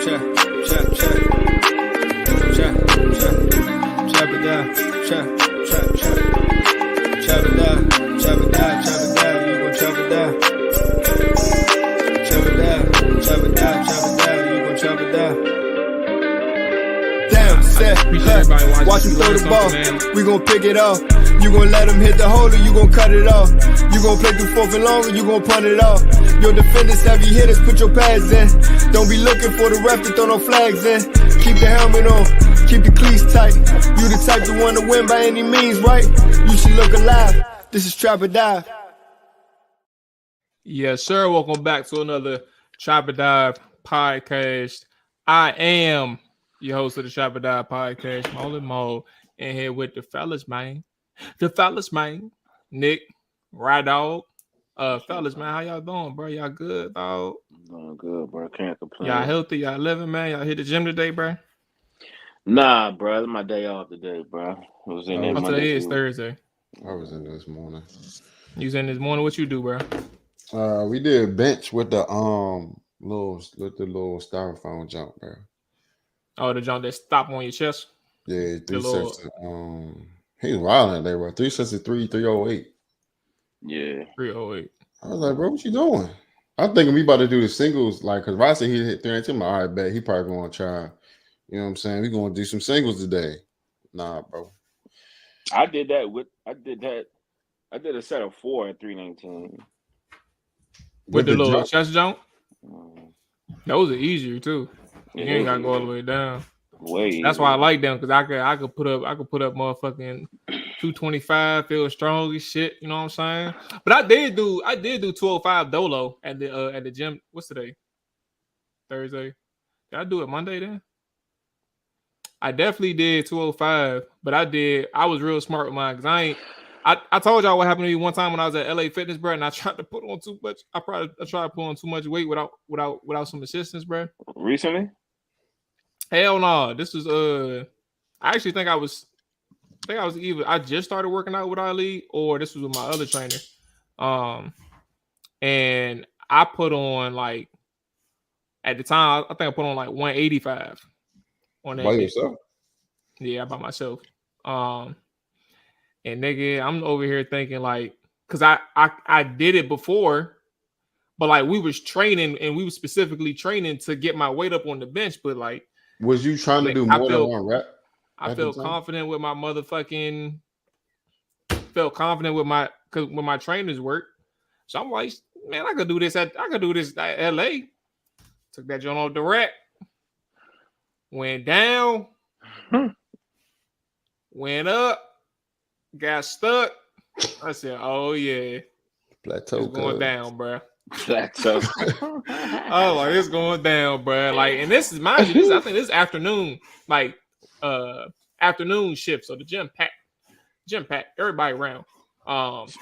Watch him throw the ball, we gon' pick it off. You gon' let him hit the hole or you gon' cut it off. You gon' play through 4th and long or you gon' punt it off. Your defenders, heavy hitters, put your pads in. Don't be looking for the ref to throw no flags in. Keep the helmet on, keep the cleats tight. You the type to want to win by any means, right? You should look alive. This is Trap or Dive. Yes, sir. Welcome back to another Trap or Dive podcast. I am your host of the Trap or Dive podcast, Molly Mo, and here with the fellas, man. Nick, Ride Dog. Fellas, man, how y'all doing, bro? Y'all good, dog? Doing good, bro. Can't complain. Y'all healthy? Y'all living, man? Y'all hit the gym today, bro? Nah, bro. It's my day off today, bro. I was in there Monday. Today is Thursday. I was in this morning. You was in this morning? What you do, bro? We did bench with the little styrofoam jump, bro. Oh, the jump that stop on your chest? Yeah, 3 sets. He was wild that day, bro. 3 sets of 308. Yeah. 308. I was like, bro, what you doing? I'm thinking we about to do the singles, like, because Ross said he hit 310. I'm like, all right, bet. He probably going to try. You know what I'm saying? We're going to do some singles today. Nah, bro. I did a set of 4 at 319. With the little chest jump? Those are easier, too. You ain't got to go all the way down. That's why I like them, because I could put up motherfucking 225, feel strong as shit. You know what I'm saying? But I did do 205 dolo at the gym. What's today? Thursday. Did I do it Monday then? I definitely did 205, but I was real smart with mine, because I told y'all what happened to me one time when I was at LA Fitness, bro, and I tried to put on too much. I tried to put on too much weight without some assistance, bro. Recently? Hell no. This was I actually think I just started working out with Ali, or this was with my other trainer. And I put on, like, at the time, I think I put on like 185 on that. By yourself? Yeah, by myself. And nigga, I'm over here thinking, like, because I did it before, but like we was training, and we was specifically training to get my weight up on the bench, but like, was you trying to do more than one rep? I felt confident with my motherfucking. Felt confident with my trainers work, so I'm like, man, I could do this at LA. Took that joint off the rack, went down, went up, got stuck. I said, "Oh yeah, plateau it's going down, bro." Plateau. Oh, like it's going down, bro. Like, and this is I think this is afternoon, like afternoon shift. So the gym packed, everybody around,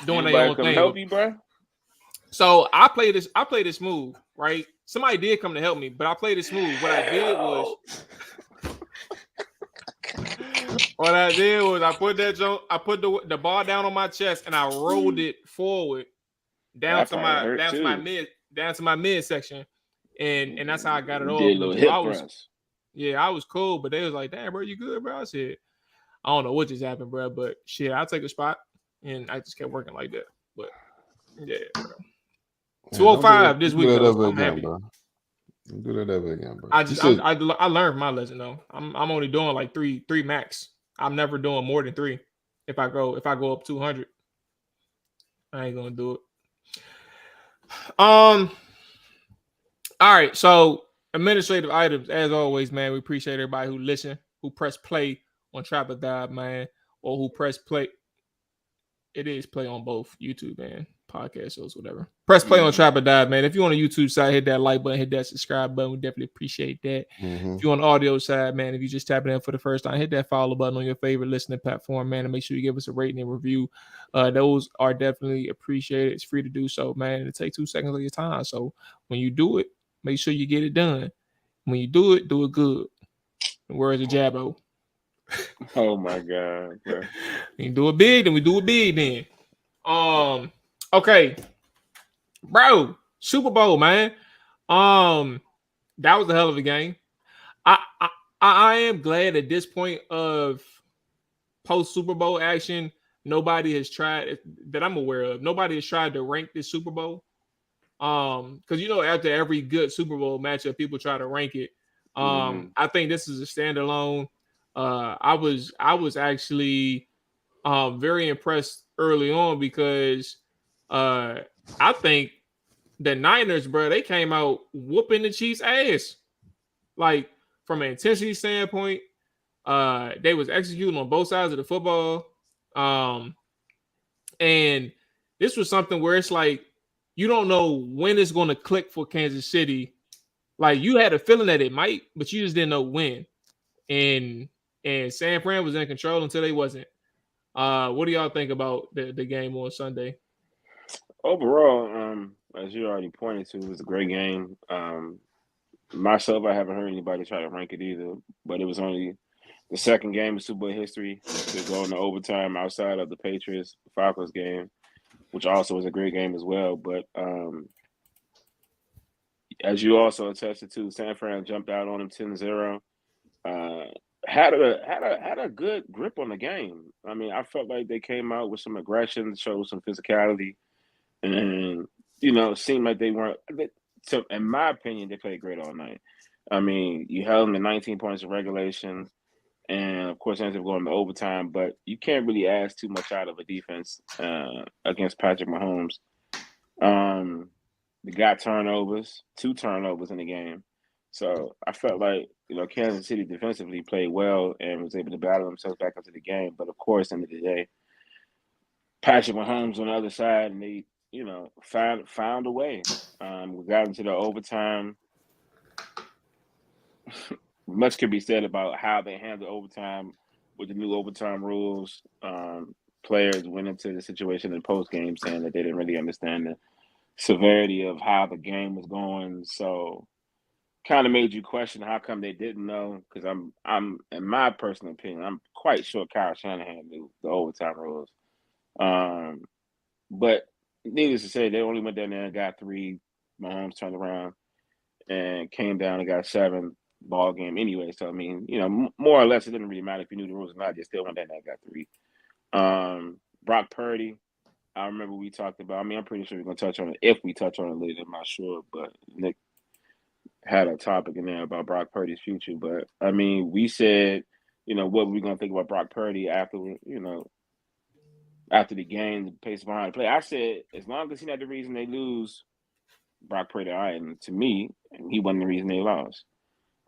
doing their own thing. Help you, bro. So I played this move, right? Somebody did come to help me, but I played this smooth. What I did was I put the ball down on my chest and I rolled it forward down to my midsection, and that's how I got it over. I was cool, but they was like, "Damn, bro, you good, bro?" I said, "I don't know what just happened, bro, but shit, I'll take a spot," and I just kept working like that. But yeah, bro. 205 this week. I'm happy. Bro. Do that ever again, bro. I learned my lesson though. I'm only doing like three max. I'm never doing more than 3. If I go up 200, I ain't gonna do it. All right. So administrative items, as always, man. We appreciate everybody who listen, who press play on Trap or Dive, man, or who press play. It is play on both YouTube and podcast shows, whatever. Press play on Trap or Dive, man. If you're on the YouTube side, hit that like button, hit that subscribe button. We definitely appreciate that. If you're on the audio side, man, if you just tapping in for the first time, hit that follow button on your favorite listening platform, man, and make sure you give us a rating and review. Those are definitely appreciated. It's free to do so, man. It takes 2 seconds of your time. So when you do it, make sure you get it done. When you do it good. Where is the Jabbo? Oh my God, bro. You do it big, then we do it big then. Okay. Bro, Super Bowl, man. That was a hell of a game. I am glad at this point of post Super Bowl action, nobody has tried that I'm aware of. Nobody has tried to rank this Super Bowl. Because after every good Super Bowl matchup, people try to rank it. I think this is a standalone. I was actually very impressed early on because I think the Niners, bro, they came out whooping the Chiefs' ass. Like from an intensity standpoint, they was executing on both sides of the football. And this was something where it's like you don't know when it's going to click for Kansas City. Like you had a feeling that it might, but you just didn't know when. And San Fran was in control until they wasn't. What do y'all think about the game on Sunday? Overall, as you already pointed to, it was a great game. Myself, I haven't heard anybody try to rank it either, but it was only the second game of Super Bowl history to go into overtime outside of the Patriots-Falcons game, which also was a great game as well. But as you also attested to, San Fran jumped out on them 10-0. Had a good grip on the game. I mean, I felt like they came out with some aggression, showed some physicality, and it seemed like they weren't. So, in my opinion, they played great all night. I mean, you held them to 19 points of regulation, and of course, ended up going to overtime. But you can't really ask too much out of a defense against Patrick Mahomes. They got turnovers, 2 turnovers in the game. So I felt like Kansas City defensively played well and was able to battle themselves back into the game. But of course, end of the day, Patrick Mahomes on the other side, and they found a way. We got into the overtime. Much could be said about how they handled overtime with the new overtime rules. Players went into the situation in post game saying that they didn't really understand the severity of how the game was going. So kind of made you question how come they didn't know. Because I'm in my personal opinion, I'm quite sure Kyle Shanahan knew the overtime rules. But needless to say, they only went down there and got 3. Mahomes turned around and came down and got 7 ball game anyway. So, I mean, more or less, it didn't really matter if you knew the rules or not. They still went down there and got 3. Brock Purdy, I remember we talked about. I mean, I'm pretty sure we're going to touch on it. If we touch on it later, I'm not sure. But Nick had a topic in there about Brock Purdy's future. But, I mean, we said, what were we going to think about Brock Purdy after the game, the pace behind the play. I said, as long as he's not the reason they lose, Brock Purdy, all right. And to me, he wasn't the reason they lost.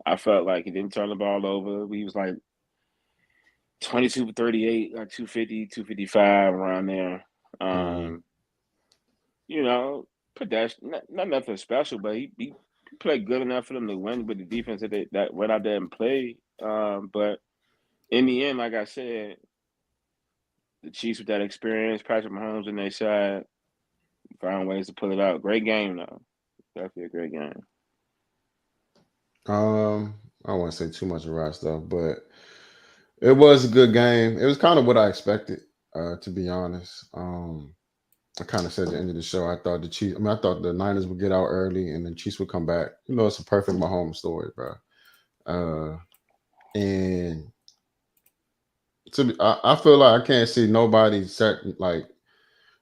I felt like he didn't turn the ball over. He was like 22 for 38, like 250, 255 around there. Pedestrian, not nothing special, but he played good enough for them to win with the defense that went out there and played. But in the end, like I said, the Chiefs with that experience, Patrick Mahomes on their side, found ways to pull it out. Great game, though. Definitely a great game. I don't want to say too much about stuff, but it was a good game. It was kind of what I expected, to be honest. I kind of said at the end of the show, I thought the Niners would get out early and the Chiefs would come back. It's a perfect Mahomes story, bro. And I feel like I can't see nobody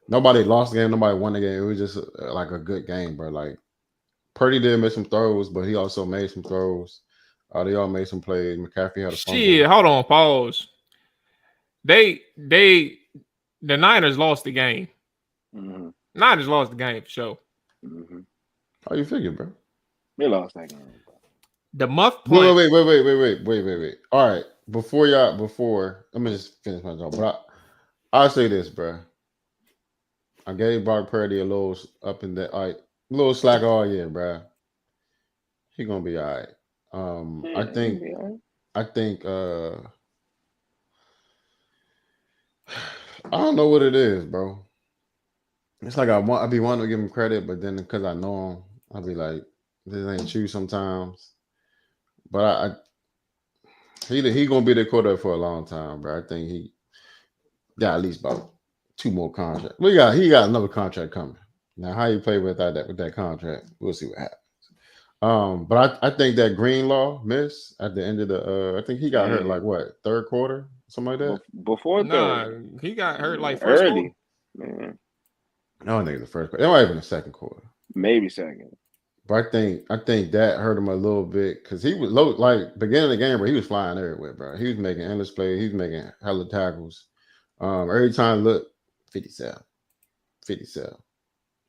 nobody lost the game, nobody won the game. It was just like a good game, bro. Like Purdy did make some throws, but he also made some throws. They all made some plays. McCaffrey had a fumble. Shit, hold on, pause. The Niners lost the game. Mm-hmm. Niners lost the game for sure. Mm-hmm. How you figure, bro? They lost that game. The muff point. Wait. All right. Before let me just finish my job. But I'll say this, bro. I gave Brock Purdy a little up in that, a little slack all year, bro. He gonna be all right. I think I don't know what it is, bro. It's like I be wanting to give him credit, but then because I know him, I'll be like, this ain't true sometimes. But he gonna be the quarterback for a long time, bro. I think he got at least about 2 more contracts. He got another contract coming. Now, how you play with that contract, we'll see what happens. But I think that Greenlaw missed at the end of the. I think he got hurt like Man, what, third quarter, something like that. before Nah, third, he got hurt like first quarter. early, man, No, I think it was the first quarter. It might have been the second quarter. maybe second. But I think that hurt him a little bit because he was low, like beginning of the game, bro. He was flying everywhere, bro. He was making endless plays. He was making hella tackles. Every time, look, 57, 57,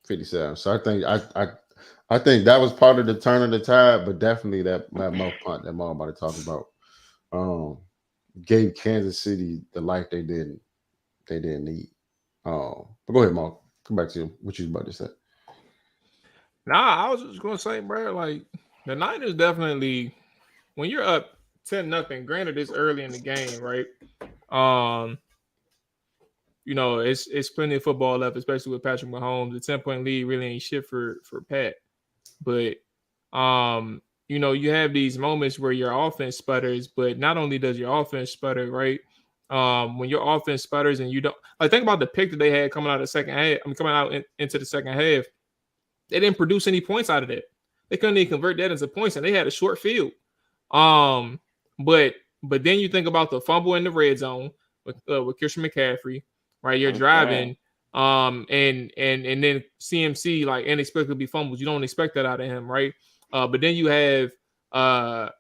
57. So I think that was part of the turn of the tide, but definitely that Mo punt that Mo about to talk about gave Kansas City the life they didn't need. But go ahead, Mo. Come back to what you was about to say. Nah, I was just gonna say, bro, like the Niners definitely when you're up 10-0, granted it's early in the game, right? You know, it's plenty of football left, especially with Patrick Mahomes. The 10-point lead really ain't shit for Pat. But you know, you have these moments where your offense sputters, but not only does your offense sputter, right? When your offense sputters and you don't like think about the pick that they had coming out of the second half, coming out into the second half, they didn't produce any points out of that. They couldn't even convert that into points, and they had a short field. But then you think about the fumble in the red zone with Christian McCaffrey, right? You're driving, and then CMC like inexplicably fumbles. You don't expect that out of him, right? But then you have the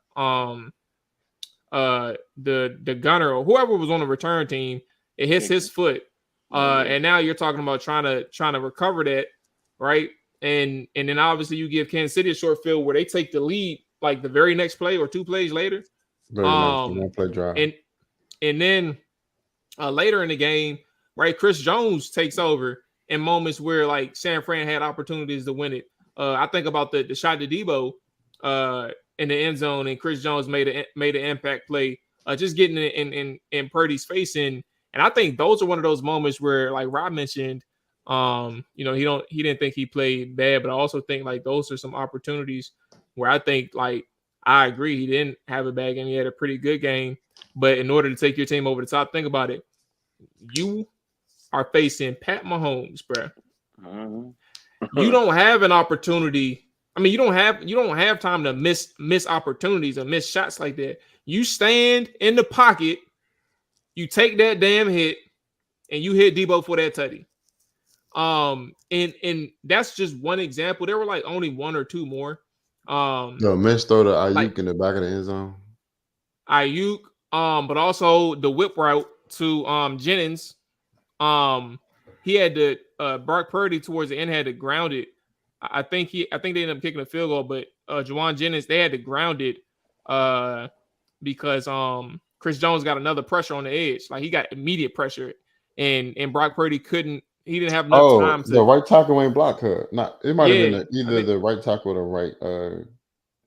gunner or whoever was on the return team. It hits his foot, and now you're talking about trying to recover that, right? And then obviously you give Kansas City a short field where they take the lead like the very next play or two plays later. One play drive. And then later in the game, right, Chris Jones takes over in moments where like San Fran had opportunities to win it. I think about the shot to Debo in the end zone, and Chris Jones made an impact play, just getting in Purdy's face. And I think those are one of those moments where, like Rob mentioned, you know, he didn't think he played bad, but I also think like those are some opportunities where I think like I agree he didn't have a bad game. He had a pretty good game, but in order to take your team over the top, think about it. You are facing Pat Mahomes, bro. You don't have an opportunity. I mean, you don't have time to miss opportunities or miss shots like that. You stand in the pocket, you take that damn hit, and you hit Debo for that tutty. And that's just one example. There were like only one or two more. The missed throw to Ayuk in the back of the end zone. Ayuk, but also the whip route to Jennings. He had to Brock Purdy towards the end had to ground it. I think they ended up kicking a field goal, but Juwan Jennings, they had to ground it because Chris Jones got another pressure on the edge. Like he got immediate pressure, and Brock Purdy couldn't. He didn't have enough time to. The right tackle ain't block her. Not it might have been either the right tackle or the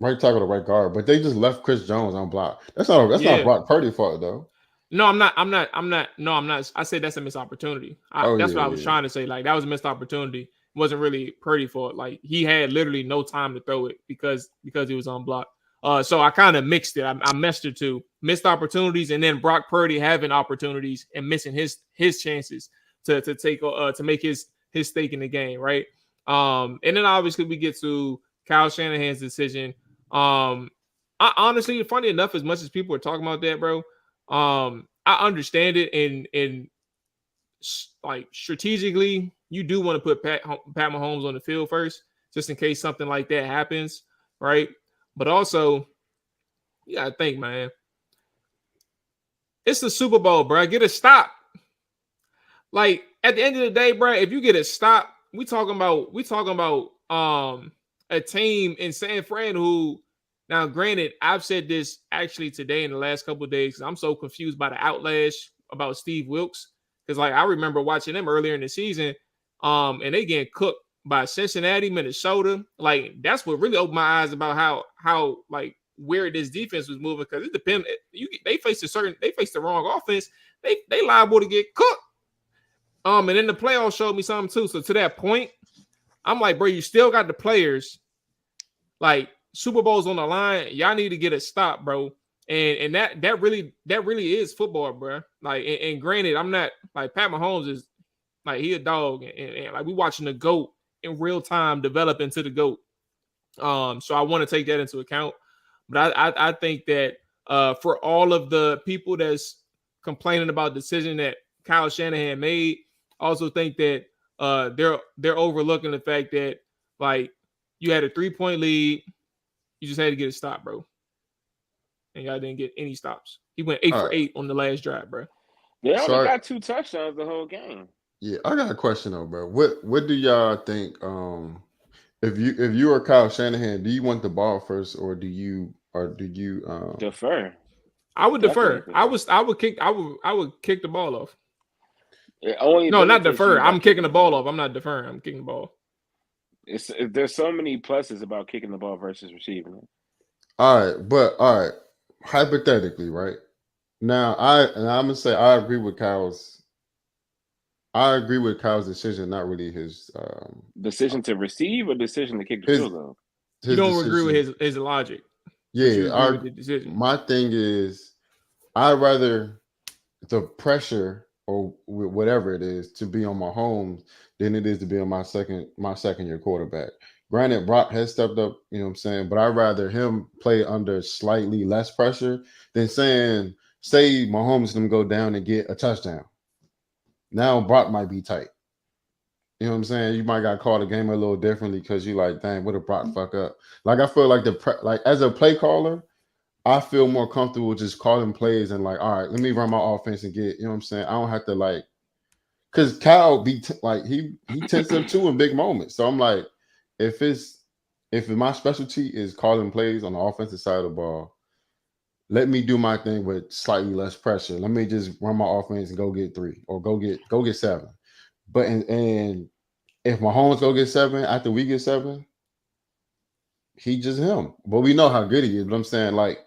right tackle or the right guard, but they just left Chris Jones on block. That's not Brock Purdy's fault though. No, I'm not. No, I'm not. I said that's a missed opportunity. That's what I was trying to say. Like that was a missed opportunity. It wasn't really Purdy's fault. Like he had literally no time to throw it because he was on block. So I kind of mixed it. I messed it too. Missed opportunities, and then Brock Purdy having opportunities and missing his chances to take to make his stake in the game, right? And then obviously we get to Kyle Shanahan's decision. I honestly, funny enough, as much as people are talking about that, bro, I understand it, and like strategically, you do want to put Pat Mahomes on the field first, just in case something like that happens, right? But also, you gotta think, man, it's the Super Bowl, bro. Get a stop. Like at the end of the day, bro, if you get a stop, we talking about a team in San Fran who, now granted, I've said this actually today in the last couple of days because I'm so confused by the outlash about Steve Wilks. Because like I remember watching them earlier in the season, and they getting cooked by Cincinnati, Minnesota. Like that's what really opened my eyes about how like where this defense was moving, because it depends. They face the wrong offense, they liable to get cooked. And then the playoffs showed me something too. So to that point, I'm like, bro, you still got the players. Like Super Bowl's on the line. Y'all need to get a stop, bro. And that really is football, bro. Like, and granted, I'm not like Pat Mahomes is like he a dog, and like we watching the GOAT in real time develop into the GOAT. So I want to take that into account. But I think that for all of the people that's complaining about the decision that Kyle Shanahan made, I also think that they're overlooking the fact that like you had a 3-point lead, you just had to get a stop, bro, and y'all didn't get any stops. He went 8 for 8 on the last drive, bro. They only got 2 touchdowns the whole game. Yeah, I got a question though, bro. What do y'all think? If you are Kyle Shanahan, do you want the ball first, or do you defer? I would defer. I would kick the ball off. No, not defer. I'm kicking the ball off. I'm not deferring. I'm kicking the ball. There's so many pluses about kicking the ball versus receiving it. All right. Hypothetically, right now, I'm gonna say I agree with Kyle's decision, not really his decision to receive or decision to kick the field goal. You don't agree with his logic. Yeah, my thing is, I'd rather the pressure or whatever it is to be on Mahomes than it is to be on my second year quarterback. Granted, Brock has stepped up, you know what I'm saying, but I'd rather him play under slightly less pressure than say Mahomes is going to go down and get a touchdown. Now Brock might be tight. You know what I'm saying? You might got called a game a little differently because you like, dang, what if Brock fuck up? Like, I feel like as a play caller, I feel more comfortable just calling plays and like, all right, let me run my offense and get, you know what I'm saying? I don't have to like, because Kyle he tends up too in big moments. So I'm like, if my specialty is calling plays on the offensive side of the ball, let me do my thing with slightly less pressure. Let me just run my offense and go get 3 or go get 7. But and if Mahomes go get 7 after we get 7, he just him. But we know how good he is. But I'm saying, like,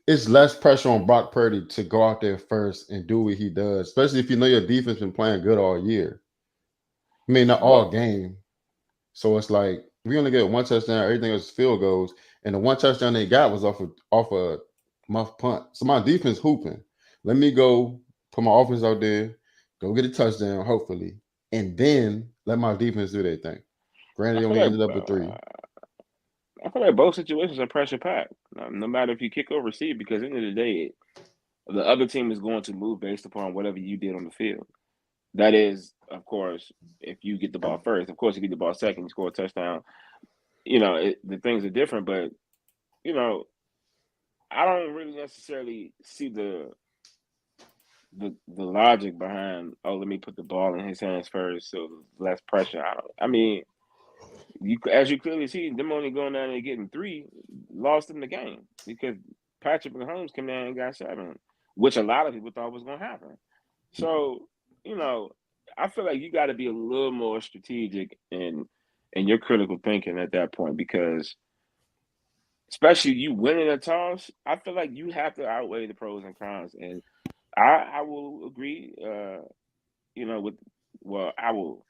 it's less pressure on Brock Purdy to go out there first and do what he does, especially if you know your defense been playing good all year. I mean, not all game. So it's like we only get 1 touchdown, everything else is field goals, and the 1 touchdown they got was off a muff punt. So my defense hooping. Let me go put my offense out there, go get a touchdown, hopefully, and then let my defense do their thing. Granted, they only ended up with 3. I feel like both situations are pressure packed, no matter if you kick or receive, because at the end of the day, the other team is going to move based upon whatever you did on the field. That is, of course, if you get the ball first. Of course, if you get the ball second, you score a touchdown. You know, the things are different, but, you know, I don't really necessarily see the logic behind, let me put the ball in his hands first, so less pressure. I mean, as you clearly see, them only going down and getting 3 lost in the game because Patrick Mahomes came down and got 7, which a lot of people thought was going to happen. So, you know, I feel like you got to be a little more strategic in your critical thinking at that point, because especially you winning a toss, I feel like you have to outweigh the pros and cons. And I will agree, you know, I will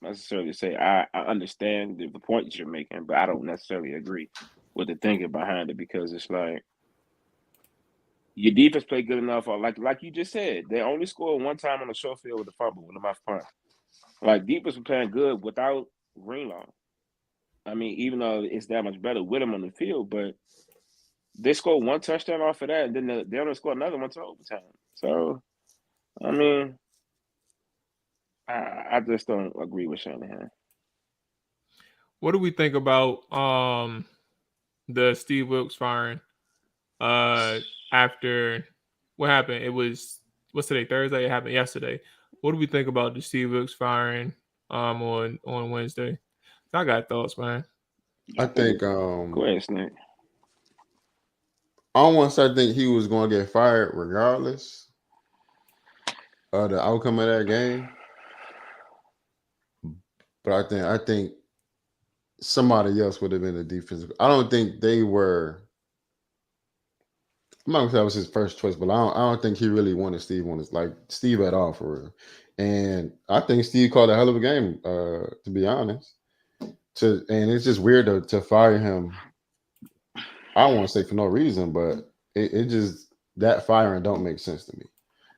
necessarily say I understand the point that you're making, but I don't necessarily agree with the thinking behind it, because it's like your defense played good enough, or like you just said, they only scored 1 time on the short field with a fumble, with a muff punt. Like, defense was playing good without Greenlaw. I mean, even though it's that much better with him on the field, but they scored 1 touchdown off of that, and then they only scored another one to overtime. So, I mean, I just don't agree with Shannahan. What do we think about the Steve Wilks firing? After what happened? It was, what's today? Thursday. It happened yesterday. What do we think about the Steve Wilks firing on Wednesday? I got thoughts, man. I think go ahead, Snake. I don't want to say I think he was going to get fired regardless of the outcome of that game, but I think somebody else would have been the defensive. I don't think they were. I'm not gonna say that was his first choice, but I don't think he really wanted Steve on his, like, Steve at all, for real. And I think Steve called a hell of a game, to be honest. And it's just weird to fire him. I don't want to say for no reason, but it just, that firing don't make sense to me.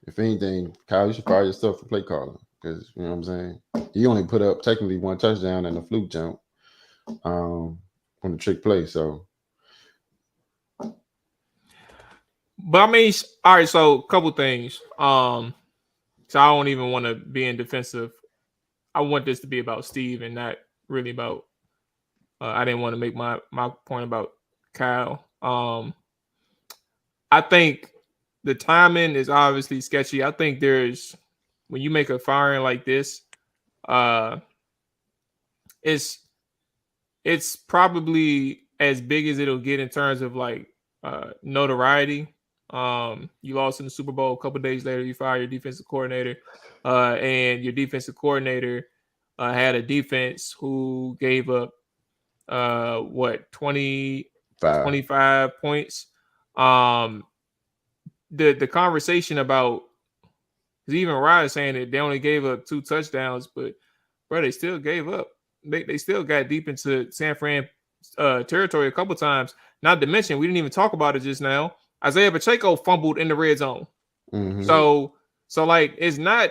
If anything, Kyle, you should fire yourself for play calling, because, you know what I'm saying, you only put up technically 1 touchdown and a fluke jump. on the trick play. So, but I mean, all right. So a couple things. So I don't even want to be in defensive. I want this to be about Steve and not really about. I didn't want to make my point about Kyle. I think the timing is obviously sketchy. I think when you make a firing like this, it's probably as big as it'll get in terms of like notoriety. You lost in the Super Bowl. A couple of days later, you fire your defensive coordinator, and your defensive coordinator had a defense who gave up 25 points. The conversation about, because even Ryan saying that they only gave up 2 touchdowns, but bro, they still gave up. They still got deep into San Fran territory a couple times. Not to mention, we didn't even talk about it just now. Isaiah Pacheco fumbled in the red zone. mm-hmm. So like it's not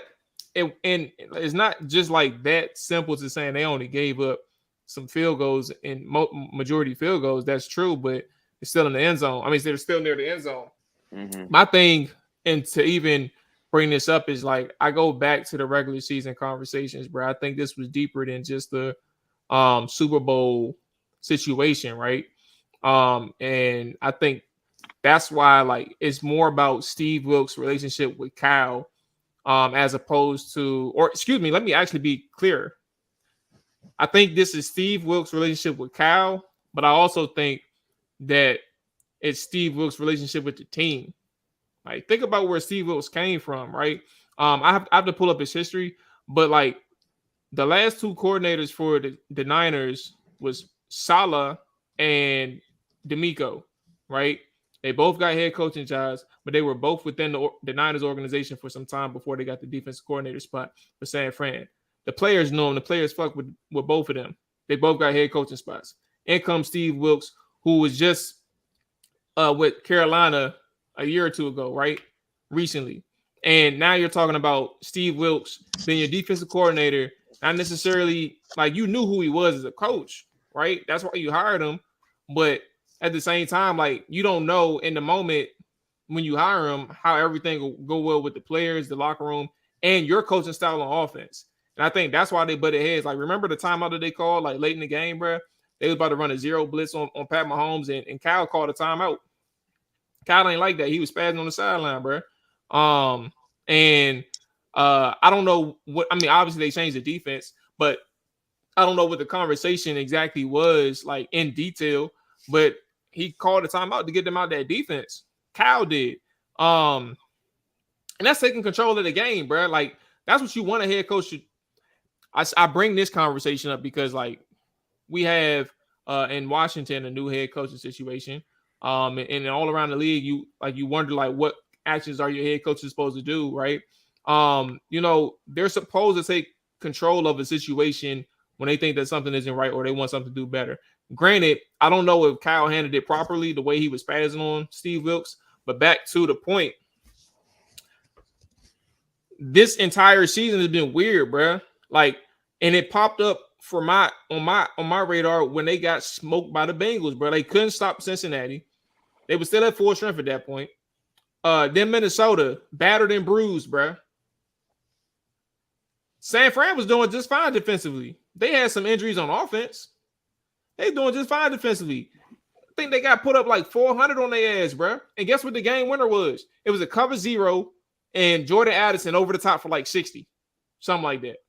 just like that simple to saying they only gave up some field goals and majority field goals. That's true, but it's still in the end zone. I mean, they're still near the end zone. Mm-hmm. My thing, and to even bring this up, is like I go back to the regular season conversations, bro. I think this was deeper than just the Super Bowl situation, right? And I think that's why like it's more about Steve Wilks' relationship with Kyle, as opposed to, or excuse me, let me actually be clear. I think this is Steve Wilks' relationship with Kyle, but I also think that it's Steve Wilks' relationship with the team. Like, think about where Steve Wilks came from, right? I have to pull up his history, but like the last 2 coordinators for the Niners was Saleh and D'Amico, right? They both got head coaching jobs, but they were both within the Niners organization for some time before they got the defensive coordinator spot for San Fran. The players know them. The players fuck with both of them. They both got head coaching spots. In comes Steve Wilks, who was just with Carolina a year or 2 ago, right? Recently. And now you're talking about Steve Wilks being your defensive coordinator. Not necessarily like you knew who he was as a coach, right? That's why you hired him. But at the same time, like you don't know in the moment when you hire him how everything will go well with the players, the locker room, and your coaching style on offense. And I think that's why they butted heads. Like, remember the timeout that they called like late in the game, bro? They was about to run a 0 blitz on Pat Mahomes, and Kyle called a timeout. Kyle ain't like that. He was spazzing on the sideline, bro. I don't know what, I mean, obviously they changed the defense, but I don't know what the conversation exactly was like in detail, but he called a timeout to get them out that defense. Kyle did. And that's taking control of the game, bro. Like, that's what you want a head coach to. I bring this conversation up because like we have in Washington a new head coaching situation. And all around the league, you wonder like what actions are your head coaches supposed to do, right? They're supposed to take control of a situation when they think that something isn't right or they want something to do better. Granted, I don't know if Kyle handled it properly the way he was spazzing on Steve Wilks, but back to the point, this entire season has been weird, bro. Like, and it popped up on my radar when they got smoked by the Bengals, bro. They couldn't stop Cincinnati. They were still at full strength at that point. Then Minnesota, battered and bruised, bro. San Fran was doing just fine defensively. They had some injuries on offense. They doing just fine defensively. I think they got put up like 400 on their ass, bro. And guess what the game winner was? It was a cover 0 and Jordan Addison over the top for like 60. Something like that.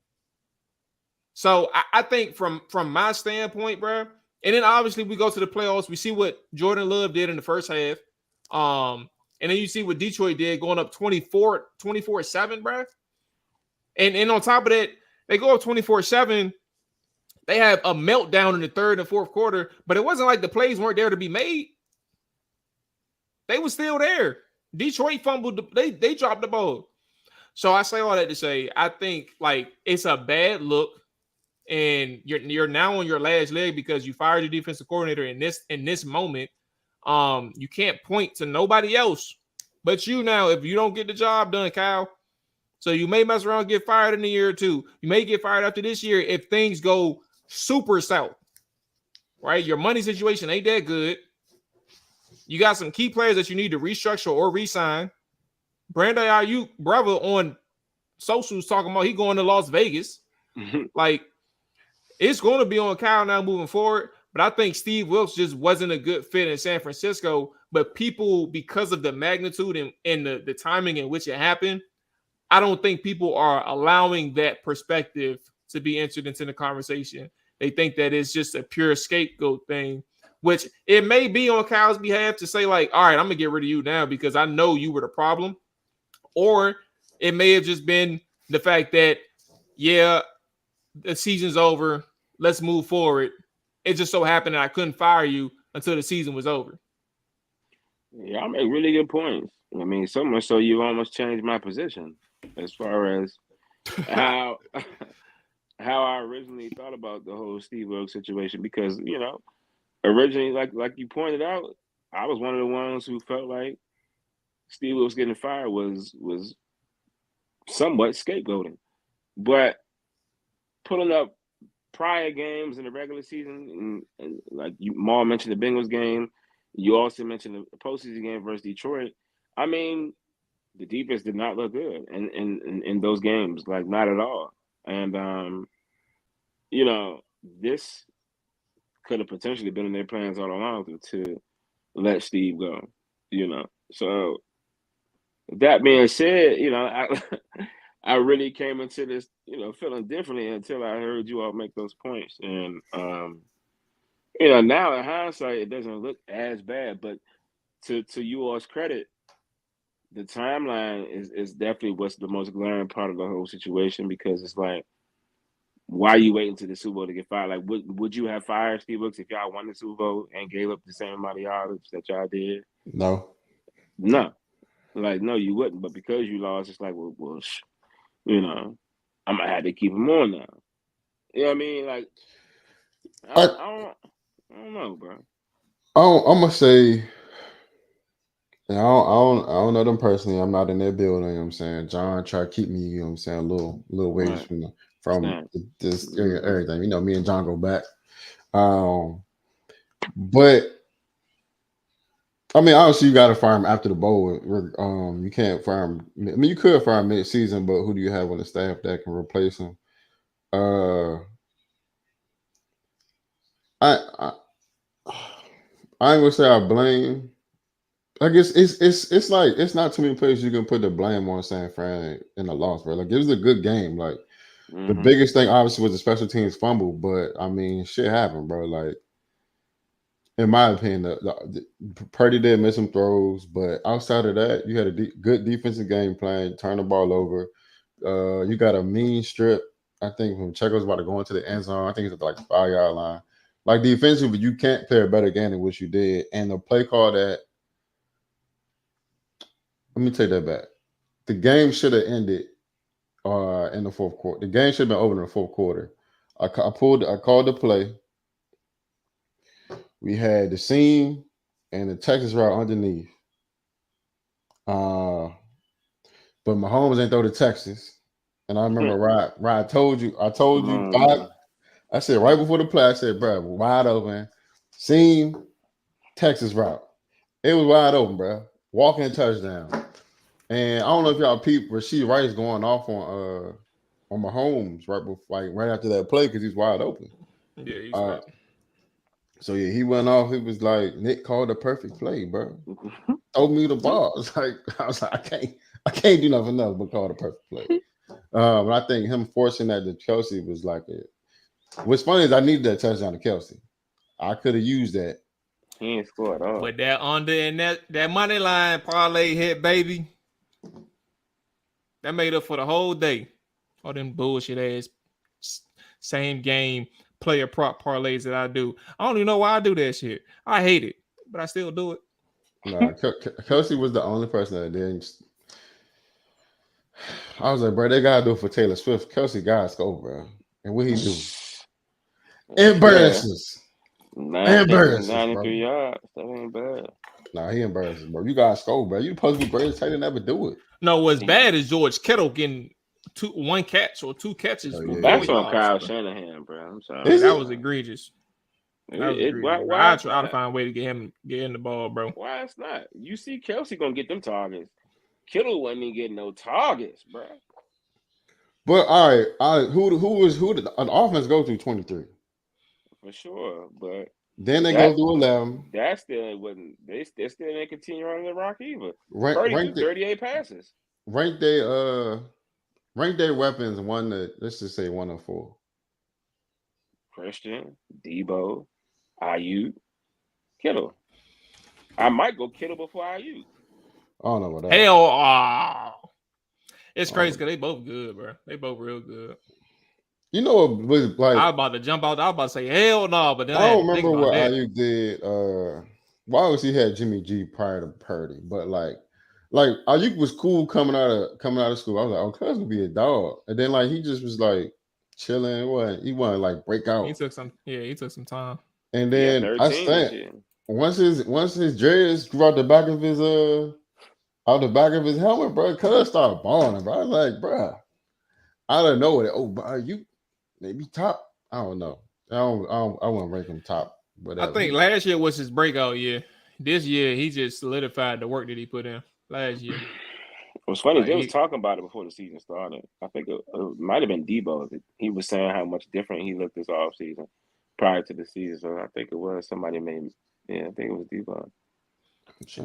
So I think from my standpoint, bro, and then obviously we go to the playoffs. We see what Jordan Love did in the first half. And then you see what Detroit did going up 24-7, bro. And on top of that, they go up 24-7. They have a meltdown in the third and fourth quarter, but it wasn't like the plays weren't there to be made. They were still there. Detroit fumbled. They dropped the ball. So I say all that to say, I think like it's a bad look, and you're now on your last leg because you fired your defensive coordinator in this moment. You can't point to nobody else but you now if you don't get the job done, Kyle. So you may mess around and get fired in a year or two. You may get fired after this year if things go super south. right? Your money situation ain't that good. You got some key players that you need to restructure or re-sign. Brandon Ayuk, brother, on socials talking about he going to Las Vegas. Like, it's going to be on Kyle now moving forward. But I think Steve Wilks just wasn't a good fit in San Francisco. But people, because of the magnitude and the timing in which it happened, I don't think people are allowing that perspective to be entered into the conversation. They think that it's just a pure scapegoat thing, which it may be on Kyle's behalf to say, like, all right, I'm going to get rid of you now because I know you were the problem. Or it may have just been the fact that, yeah, the season's over. Let's move forward. It just so happened that I couldn't fire you until the season was over. Yeah, I make really good points. I mean, so much so you almost changed my position as far as how I originally thought about the whole Steve Wilks situation. Because, you know, originally, like you pointed out, I was one of the ones who felt like Steve Wilks getting fired was somewhat scapegoating. But pulling up prior games in the regular season, and like you Mual mentioned the Bengals game, you also mentioned the postseason game versus Detroit. I mean, the defense did not look good in those games, like not at all. And you know, this could have potentially been in their plans all along to let Steve go. You know, so that being said, you know, I really came into this, you know, feeling differently until I heard you all make those points. And, you know, now in hindsight, it doesn't look as bad. But to you all's credit, the timeline is definitely what's the most glaring part of the whole situation, because it's like, why are you waiting to the Super Bowl to get fired? Like, would you have fired Steve Wilks if y'all won the Super Bowl and gave up the same amount of yardage that y'all did? No. Like, no, you wouldn't. But because you lost, it's like, well, you know, I'm gonna have to keep him on now. You know what I mean? Like, I don't know, bro. I'm gonna say, I don't know them personally. I'm not in their building. You know what I'm saying? John tried to keep me, you know what I'm saying, a little ways Right. from this everything. You know, me and John go back. But I mean, obviously, you got to fire him after the bowl. You can't fire him. I mean, you could fire him mid-season, but who do you have on the staff that can replace him? I ain't gonna say I blame. I guess it's like it's not too many places you can put the blame on San Fran in the loss, bro. Like, it was a good game. Like, the biggest thing obviously was the special teams fumble, but I mean, shit happened, bro. Like, in my opinion, the Purdy did miss some throws, but outside of that, you had a good defensive game plan, turn the ball over. You got a mean strip, I think, from Checo's about to go into the end zone. I think it's at like the 5-yard line. Like, defensively, you can't play a better game than what you did. And the play call that, let me take that back. The game should have ended in the fourth quarter. The game should have been over in the fourth quarter. I called the play. We had the seam and the Texas route underneath. But Mahomes ain't throw to Texas. And I remember I told you I said right before the play, I said, bro, wide open. Seam, Texas route. It was wide open, bro. Walking touchdown. And I don't know if y'all peep Rasheed Rice going off on Mahomes right after that play because he's wide open. Yeah, he's right. So yeah, he went off. It was like Nick called a perfect play, bro. Throw me the ball. I was like, I can't do nothing else but call the perfect play. But I think him forcing that to Kelsey was like it. What's funny is I needed that touchdown to Kelsey. I could have used that. He ain't scored at all. But that under and that money line parlay hit, baby. That made up for the whole day. All them bullshit ass same game player prop parlays that I do. I don't even know why I do that shit. I hate it, but I still do it. Nah, Kelsey was the only person that didn't. I was like, bro, they gotta do it for Taylor Swift. Kelsey gotta score, bro. And what he do? Embarrasses. 93 yards. That ain't bad. Nah, he embarrasses, bro. You gotta score, bro. You supposed to be greatest tight end never do it. No, what's bad is George Kittle getting one catch or two catches. That's on Kyle Shannahan, bro. I'm sorry. That was egregious. That was egregious. Why I try to find a way to get in the ball, bro. Why it's not? You see Kelsey gonna get them targets. Kittle wasn't even getting no targets, bro. But all right. Who did the offense go through 23? For sure, but then they go through 11. That still wasn't. They still didn't continue running the rock either. Purdy threw 38 passes. Rank their weapons let's just say 104. Christian, Debo, Ayuk, Kittle. I might go Kittle before Ayuk. I don't know about that. Hell, it's crazy because they both good, bro. They both real good. You know what was like? I was about to jump out. I was about to say hell no, but then I don't remember what Ayuk did. Why was he had Jimmy G prior to Purdy? But like Ayuk was cool coming out of school. I was like, oh, cuz gonna be a dog. And then like he just was like chilling. He wasn't like break out. He took some time. And then I think once his dreads grew out the back of his helmet, bro, cuz started balling, bro. I was like, bro, I don't know what. Oh, but Ayuk maybe top. I don't know. I wouldn't rank him top. But I think last year was his breakout year. This year he just solidified the work that he put in last year. It was funny. They was talking about it before the season started. I think it might have been Debo. He was saying how much different he looked this offseason prior to the season. So I think it was somebody made. Yeah, I think it was Debo.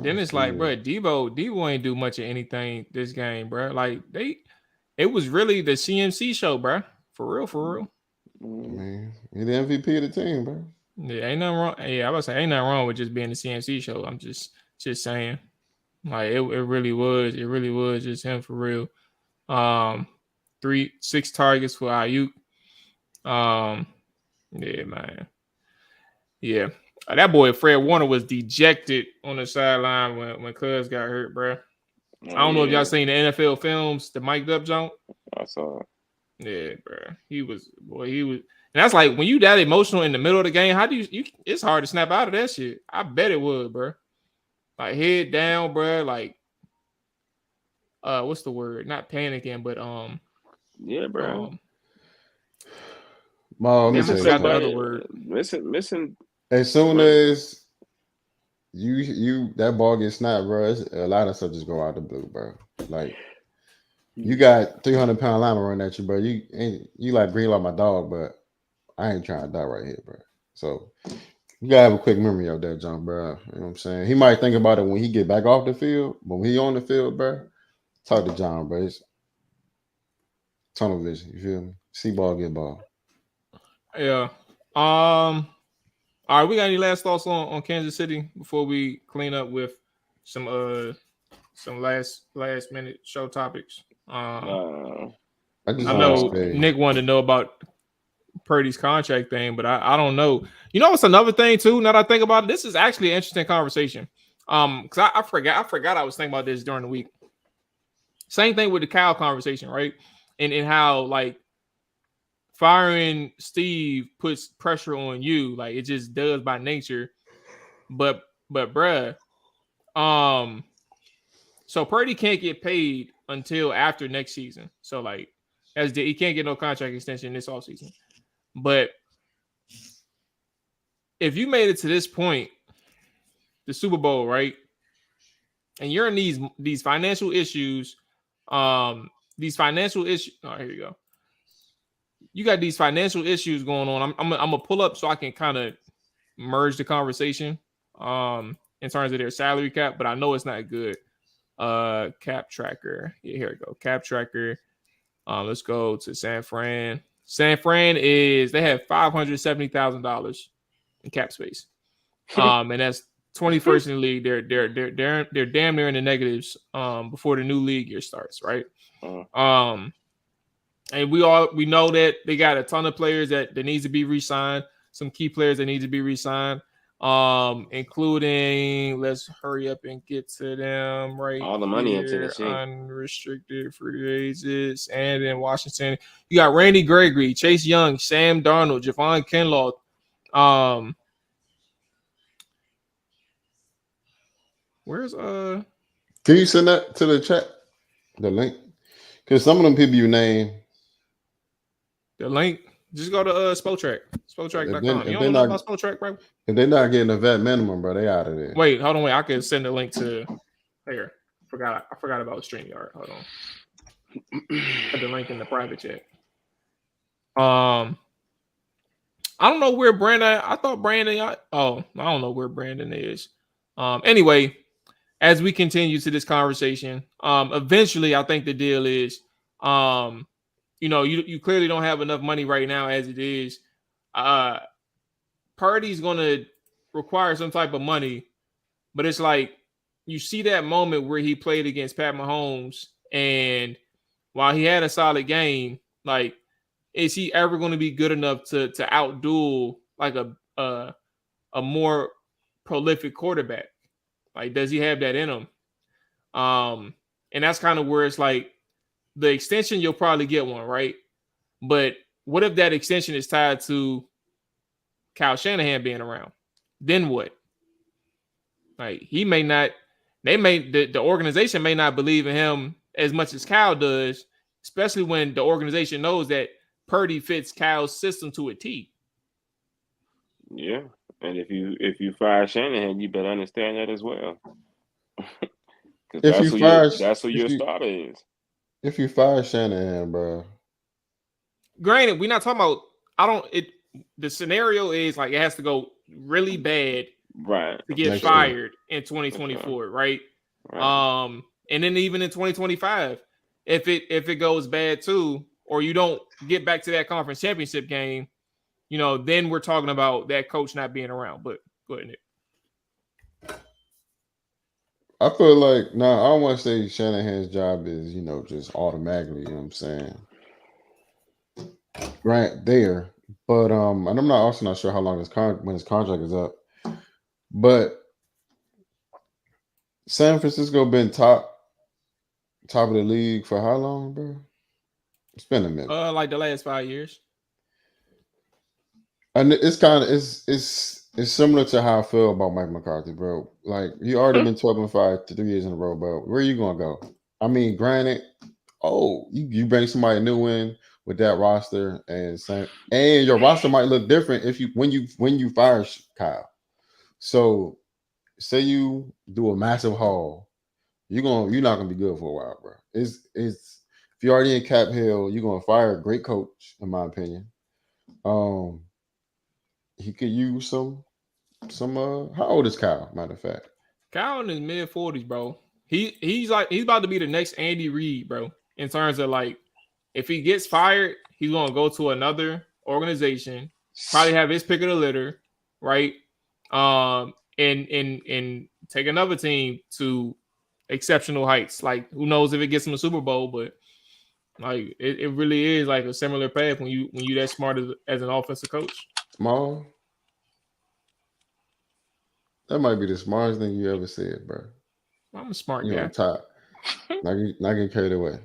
Then it's like, bro, Debo ain't do much of anything this game, bro. Like it was really the CMC show, bro. For real. I mean, he's the MVP of the team, bro. Yeah, ain't nothing wrong. Yeah, I was saying ain't nothing wrong with just being the CMC show. I'm just saying, like it really was just him for real. 6 targets for Ayuk. Yeah, man. Yeah, that boy Fred Warner was dejected on the sideline when Cuz got hurt, bro. I don't know if y'all seen the NFL films, the mic'd up jump. I saw it. Yeah, bro. He was. And that's like when you that emotional in the middle of the game, how do you it's hard to snap out of that shit. I bet it would, bro. Like head down, bro. Like what's the word? Not panicking, but yeah, bro. The other word. Missing. As soon as you that ball gets snapped, bro, a lot of stuff just go out the blue, bro. Like you got 300-pound lineman running at you, bro. You like breathe like my dog, but I ain't trying to die right here, bro. So you gotta have a quick memory of that jump, bro. You know what I'm saying? He might think about it when he get back off the field, but when he on the field, bro, talk to John, bro. It's tunnel vision. You feel me? See ball, get ball. Yeah. All right. We got any last thoughts on Kansas City before we clean up with some last minute show topics? I know Nick wanted to know about Purdy's contract thing, but I don't know. You know what's another thing too? Now that I think about it, this is actually an interesting conversation. Because I forgot I was thinking about this during the week. Same thing with the Kyle conversation, right? And how like firing Steve puts pressure on you, like it just does by nature. But bruh, so Purdy can't get paid until after next season. So like he can't get no contract extension this offseason. But if you made it to this point, the Super Bowl, right? And you're in these financial issues, Oh, here you go. You got these financial issues going on. I'm gonna pull up so I can kind of merge the conversation in terms of their salary cap, but I know it's not good. Cap tracker. Yeah, here we go. Cap tracker. Let's go to San Fran. San Fran they have $570,000 in cap space. And that's 21st in the league. They're damn near in the negatives before the new league year starts, right? And we know that they got a ton of players that needs to be re-signed, some key players that need to be re-signed, including, let's hurry up and get to them right all the money here, in Tennessee. Unrestricted free agents, and in Washington, you got Randy Gregory, Chase Young, Sam Darnold, Javon Kinlaw. Where's Can you send that to the chat? The link? Because some of them people you name. The link? Just go to Spotrac. Spotrac.com. You If don't know about Spotrac, bro? If they're not getting a vet minimum, bro, they out of there. Wait, hold on. Wait, I can send a link to here. I forgot about StreamYard. Hold on. Put the link in the private chat. I don't know where Brandon. I thought Brandon. I don't know where Brandon is. Anyway, as we continue to this conversation, eventually, I think the deal is, you clearly don't have enough money right now as it is. Purdy's going to require some type of money, but it's like you see that moment where he played against Pat Mahomes, and while he had a solid game, like, is he ever going to be good enough to outduel like a more prolific quarterback? Like, does he have that in him? And that's kind of where it's like the extension, you'll probably get one, right? But what if that extension is tied to Kyle Shanahan being around? Then what? Like, the organization may not believe in him as much as Kyle does, especially when the organization knows that Purdy fits Kyle's system to a T. Yeah, and if you fire Shannahan, you better understand that as well. That's who your starter is. If you fire Shannahan, bro. Granted, we're not talking about. The scenario is like it has to go really bad, right, to get fired in 2024, right? And then even in 2025, if it goes bad too, or you don't get back to that conference championship game, then we're talking about that coach not being around. But go ahead, Nick. I feel like I don't want to say Shanahan's job is, just automatically, you know what I'm saying, right there. But and I'm also not sure how long when his contract is up. But San Francisco been top of the league for how long, bro? It's been a minute. Like the last 5 years. And it's kind of it's similar to how I feel about Mike McCarthy, bro. Like, you already been 12-5 3 years in a row, bro. Where are you gonna go? I mean, granted, you bring somebody new in with that roster, and your roster might look different when you fire Kyle. So, say you do a massive haul, you're not gonna be good for a while, bro. It's if you're already in cap hell, you're gonna fire a great coach, in my opinion. He could use some how old is Kyle, matter of fact? Kyle in his mid-40s, bro. He's about to be the next Andy Reid, bro, in terms of, like, if he gets fired, he's gonna go to another organization, probably have his pick of the litter, right? And take another team to exceptional heights. Like, who knows if it gets him a Super Bowl, but like it really is like a similar path when you that smart as an offensive coach. Small. That might be the smartest thing you ever said, bro. I'm a smart guy. On top. Not getting carried away.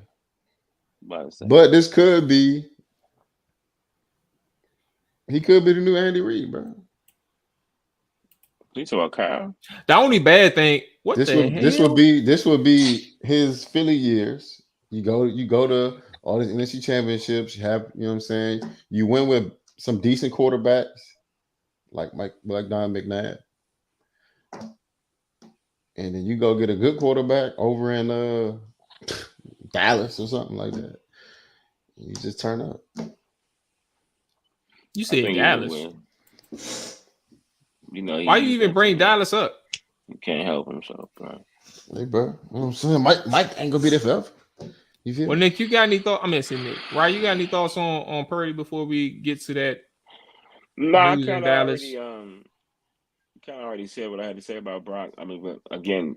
But this could be. He could be the new Andy Reid, bro. You talking about Kyle? The only bad thing. This would be his Philly years. You go to all these NFC championships. You have, you know what I'm saying. You win with some decent quarterbacks, like Don McNabb, and then you go get a good quarterback over in Dallas or something like that. You just turn up. You said Dallas. Why you even bring Dallas up? He can't help himself, bro. Hey, bro. You know what I'm saying? Mike ain't gonna be there forever. You feel? Well, Nick, you got any thoughts? I'm gonna say Nick. Right? You got any thoughts on Purdy before we get to that? No, I kind of already said what I had to say about Brock. I mean, but again,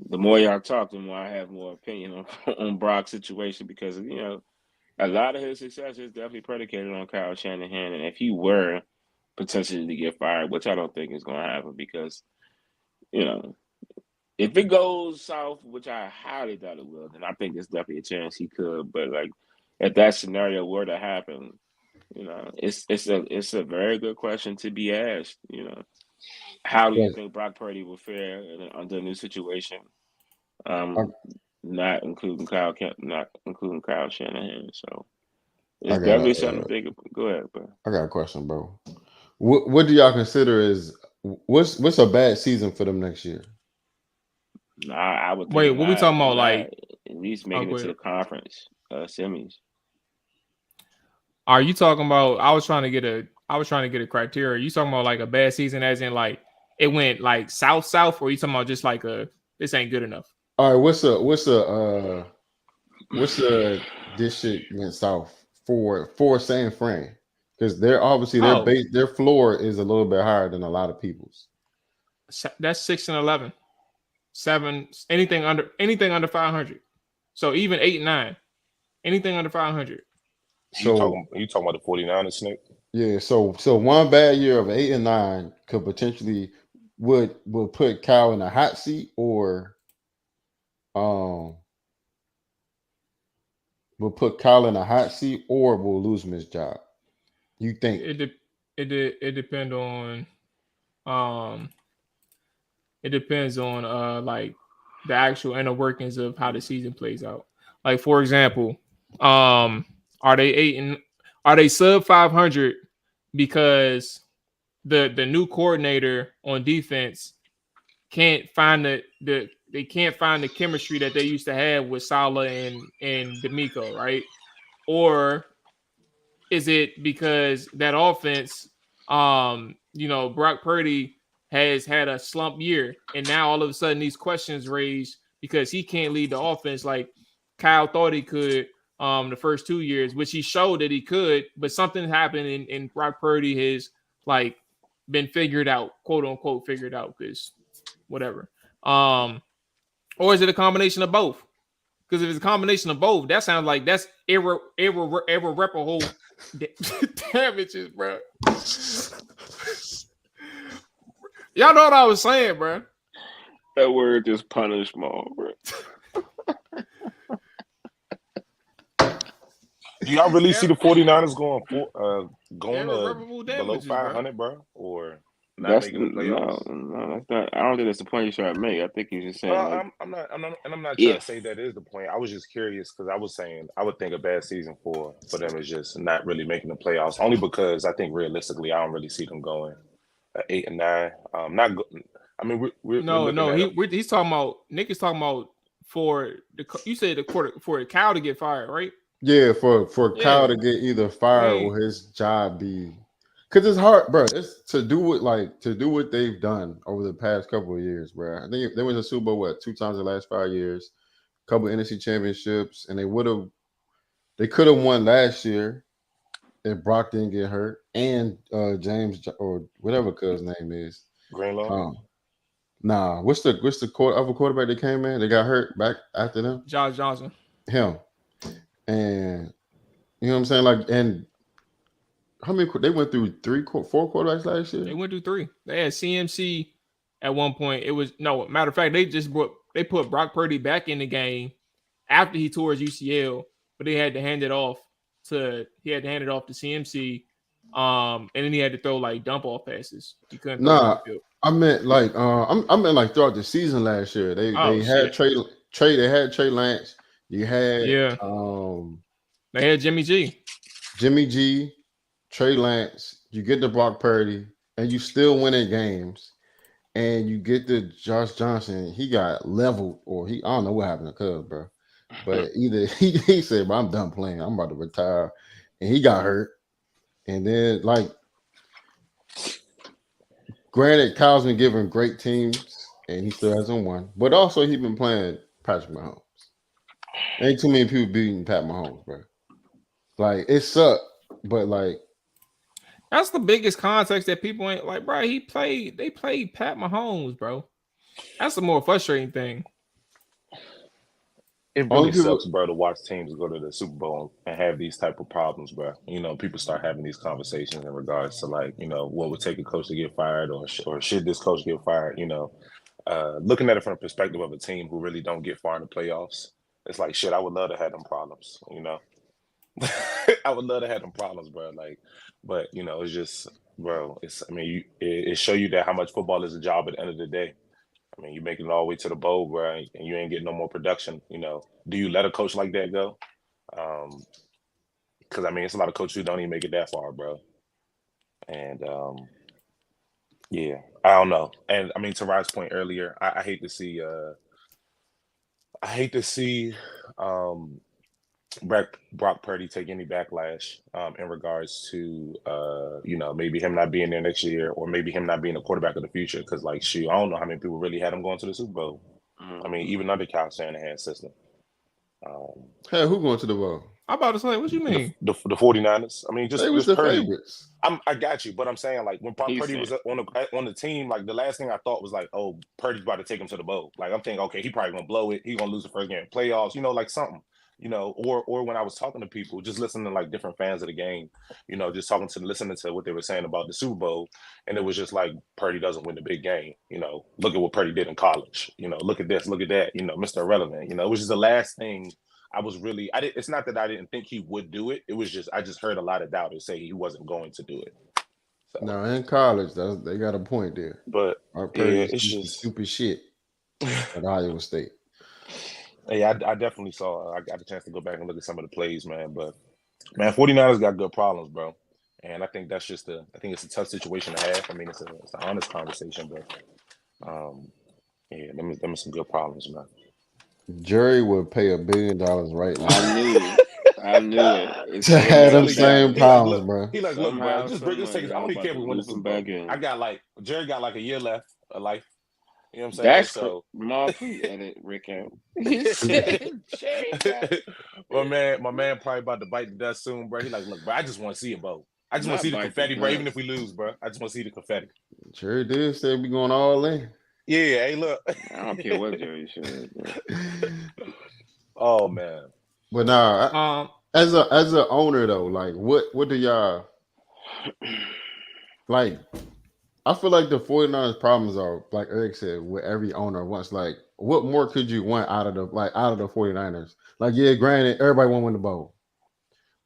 the more y'all talk, the more I have more opinion on Brock's situation, because a lot of his success is definitely predicated on Kyle Shanahan, and if he were potentially to get fired, which I don't think is going to happen, because if it goes south, which I highly doubt it will, then I think there's definitely a chance he could. But like, if that scenario were to happen, it's a very good question to be asked. How do you think Brock Purdy will fare under a new situation? Not including Kyle Shanahan. So It's definitely something to think about. Go ahead, bro. I got a question, bro. What do y'all consider is what's a bad season for them next year? I would think Wait, what we talking about? not Like, at least making it to the conference semis. Are you talking about? I was trying to get a criteria. Are you talking about like a bad season, as in like it went like south, or are you talking about just like this ain't good enough? All right, what's this shit went south for San Fran? Because they're obviously their floor is a little bit higher than a lot of people's. That's 6-11, 7, anything under 500. So even 8-9, anything under 500. So you talking about the 49ers, Snake? Yeah, so one bad year of 8-9 could potentially would put Cal in a hot seat, or will put Kyle in a hot seat, or will lose him his job. You think it depends on like the actual inner workings of how the season plays out. Like for example, are they sub 500 because the new coordinator on defense can't find they can't find the chemistry that they used to have with Saleh and D'Amico, right? Or is it because that offense, Brock Purdy has had a slump year, and now all of a sudden these questions raised because he can't lead the offense like Kyle thought he could the first 2 years, which he showed that he could, but something happened and Brock Purdy has like been figured out, quote unquote figured out, because whatever. Or is it a combination of both? Because if it's a combination of both, that sounds like that's irreparable damages, bro. Y'all know what I was saying, bro. That word just punished Maul, bro. Do y'all really see the 49ers going below 500, bro? Or not making the playoffs? No, that's not. I don't think that's the point you're trying to make. I think you're just saying. I'm not trying to say that is the point. I was just curious because I was saying I would think a bad season for them is just not really making the playoffs. Only because I think realistically, I don't really see them going 8 and 9. Not good. I mean, he's talking about. Nick is talking about for the. You said the quarter for Cal to get fired, right? Yeah, for Kyle to get either fired or his job be, because it's hard, bro. It's to do what they've done over the past couple of years, bro. I think they went to Super Bowl 2 times in the last 5 years, couple of NFC championships, and they could have won last year if Brock didn't get hurt and James or whatever his name is. Greenlaw. Nah, what's the other quarterback that came in? They got hurt back after them. Josh Johnson. Him. And you know what I'm saying? Like, and how many they went through 4 quarterbacks last year? They went through 3. They had CMC at one point. It was matter of fact, they put Brock Purdy back in the game after he tore his UCL, but they had to hand it off to CMC. And then he had to throw like dump off passes. He couldn't throw I meant like I meant like throughout the season last year. They had Trey Lance. You had they had Jimmy G, Trey Lance. You get the Brock Purdy, and you still winning games. And you get the Josh Johnson. He got leveled, or I don't know what happened to Cubs, bro. But either he said, "Bro, I'm done playing. I'm about to retire," and he got hurt. And then, like, granted, Kyle's been giving great teams, and he still hasn't won. But also, he's been playing Patrick Mahomes. Ain't too many people beating Pat Mahomes, bro. Like, it sucked, but like that's the biggest context that people ain't like, bro. They played Pat Mahomes, bro. That's the more frustrating thing. It really sucks, bro, to watch teams go to the Super Bowl and have these type of problems, bro. You know, people start having these conversations in regards to like, you know, what would take a coach to get fired, or should this coach get fired? You know, looking at it from the perspective of a team who really don't get far in the playoffs. It's like, shit, I would love to have them problems, you know. I would love to have them problems, bro. Like, but you know, it's just, bro. It show you that how much football is a job at the end of the day. I mean, you making it all the way to the bowl, bro, and you ain't getting no more production. You know, do you let a coach like that go? because I mean, it's a lot of coaches who don't even make it that far, bro. And yeah, I don't know. And I mean, to Rod's point earlier, I hate to see Brock Purdy take any backlash in regards to maybe him not being there next year, or maybe him not being the quarterback of the future. Because like, shoot, I don't know how many people really had him going to the Super Bowl. I mean, even under Kyle Shanahan's system. Hey, who going to the Bowl? I'm about to say, what you mean? The 49ers. I mean, just They was the Purdy. favorites. I got you, but I'm saying, like, when Purdy was on the team, like, the last thing I thought was like, oh, Purdy's about to take him to the bowl. Like, I'm thinking, okay, he probably gonna blow it. He gonna lose the first game of playoffs, like something, or when I was talking to people, just listening to like different fans of the game, just listening to what they were saying about the Super Bowl, and it was just like, Purdy doesn't win the big game. Look at what Purdy did in college. Look at this, look at that. Mr. Irrelevant. It was just the last thing. It's not that I didn't think he would do it. It was just, I just heard a lot of doubters say he wasn't going to do it. So. No, in college, they got a point there. But it's just stupid shit at Iowa State. Hey, I definitely saw. I got a chance to go back and look at some of the plays, man. But man, 49ers got good problems, bro. And I think that's just I think it's a tough situation to have. I mean, it's an honest conversation, but them are some good problems, man. Jerry would pay $1 billion right now. I knew it. To have them same problems, bro. He like, look, bro, just take it. I don't even care if we win the Super Bowl. Jerry got like a year left of life. You know what I'm saying? That's so. Edit Rick out. my man probably about to bite the dust soon, bro. He like, look, bro, I just want to see it, bro. I just want to see the confetti, bro. Even if we lose, bro, I just want to see the confetti. Jerry did say we going all in. Yeah, hey, look. I don't care what Jerry said. Oh man. But nah, as an owner though, like what do y'all like? I feel like the 49ers problems are, like Eric said, what every owner wants. Like, what more could you want out of the 49ers? Like, yeah, granted, everybody want to win the bowl,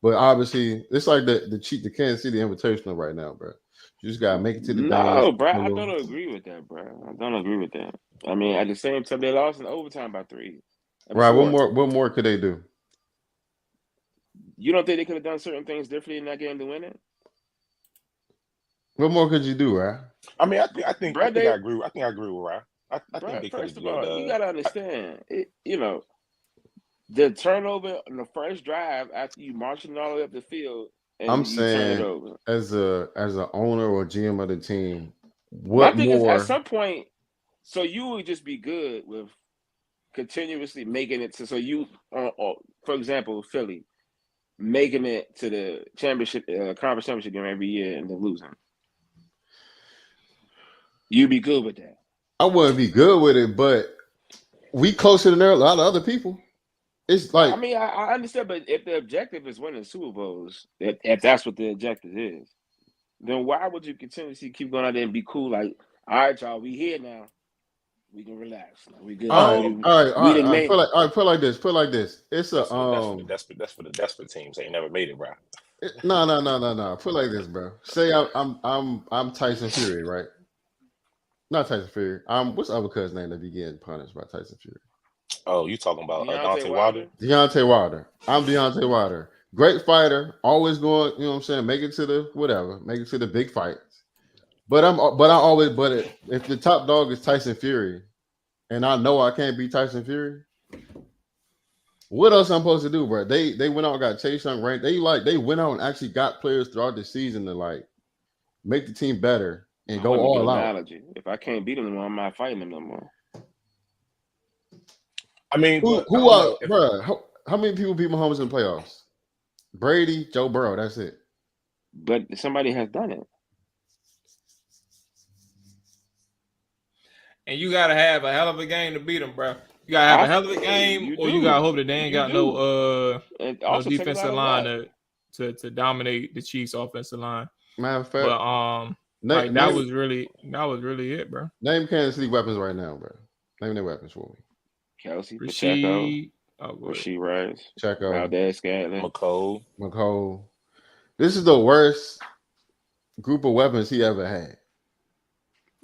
but obviously, it's like the Kansas City Invitational right now, bro. You just gotta make it to the No, bro, I don't agree with that, bro. I don't agree with that. I mean, at the same time, they lost in overtime by 3. Right. What more could they do? You don't think they could have done certain things differently in that game to win it? What more could you do, right? I mean, I think I agree. I think I agree with Ryan. I think they first of all, you gotta understand, the turnover on the first drive after you marching all the way up the field. And I'm saying, as an owner or GM of the team, what more? Is, at some point, so you would just be good with continuously making it to. So you, for example, Philly, making it to the championship, conference championship game every year and then losing. You'd be good with that. I wouldn't be good with it, but we closer than a lot of other people. It's like, I mean, I understand, but if the objective is winning Super Bowls, if that's what the objective is, then why would you continuously keep going out there and be cool? Like, all right, y'all, we here now. We can relax. We good. All right. Put like this. It's that's for the desperate teams. They never made it, bro. No. Put like this, bro. Say I'm Tyson Fury, right? Not Tyson Fury. What's the other cousin's name that be getting punished by Tyson Fury? Oh, you talking about Deontay Wilder? Deontay Wilder. I'm Deontay Wilder. Great fighter. Always going, you know what I'm saying? Make it to the big fights. But if the top dog is Tyson Fury, and I know I can't beat Tyson Fury, what else I'm supposed to do, bro? They went out and got Chase Young ranked. They went out and actually got players throughout the season to like make the team better and go all out. If I can't beat them anymore, I'm not fighting them no more. I mean, bro? How many people beat Mahomes in the playoffs? Brady, Joe Burrow. That's it. But somebody has done it. And you gotta have a hell of a game to beat them, bro. You gotta have a hell of a game, or you gotta hope that they ain't got no defensive line to dominate the Chiefs' offensive line. Matter of fact, but that was really it, bro. Name Kansas City weapons right now, bro. Name their weapons for me. Kelsey, Pacheco, Rasheed Rice, Pacheco, Valdez-Scantling, McCole. This is the worst group of weapons he ever had.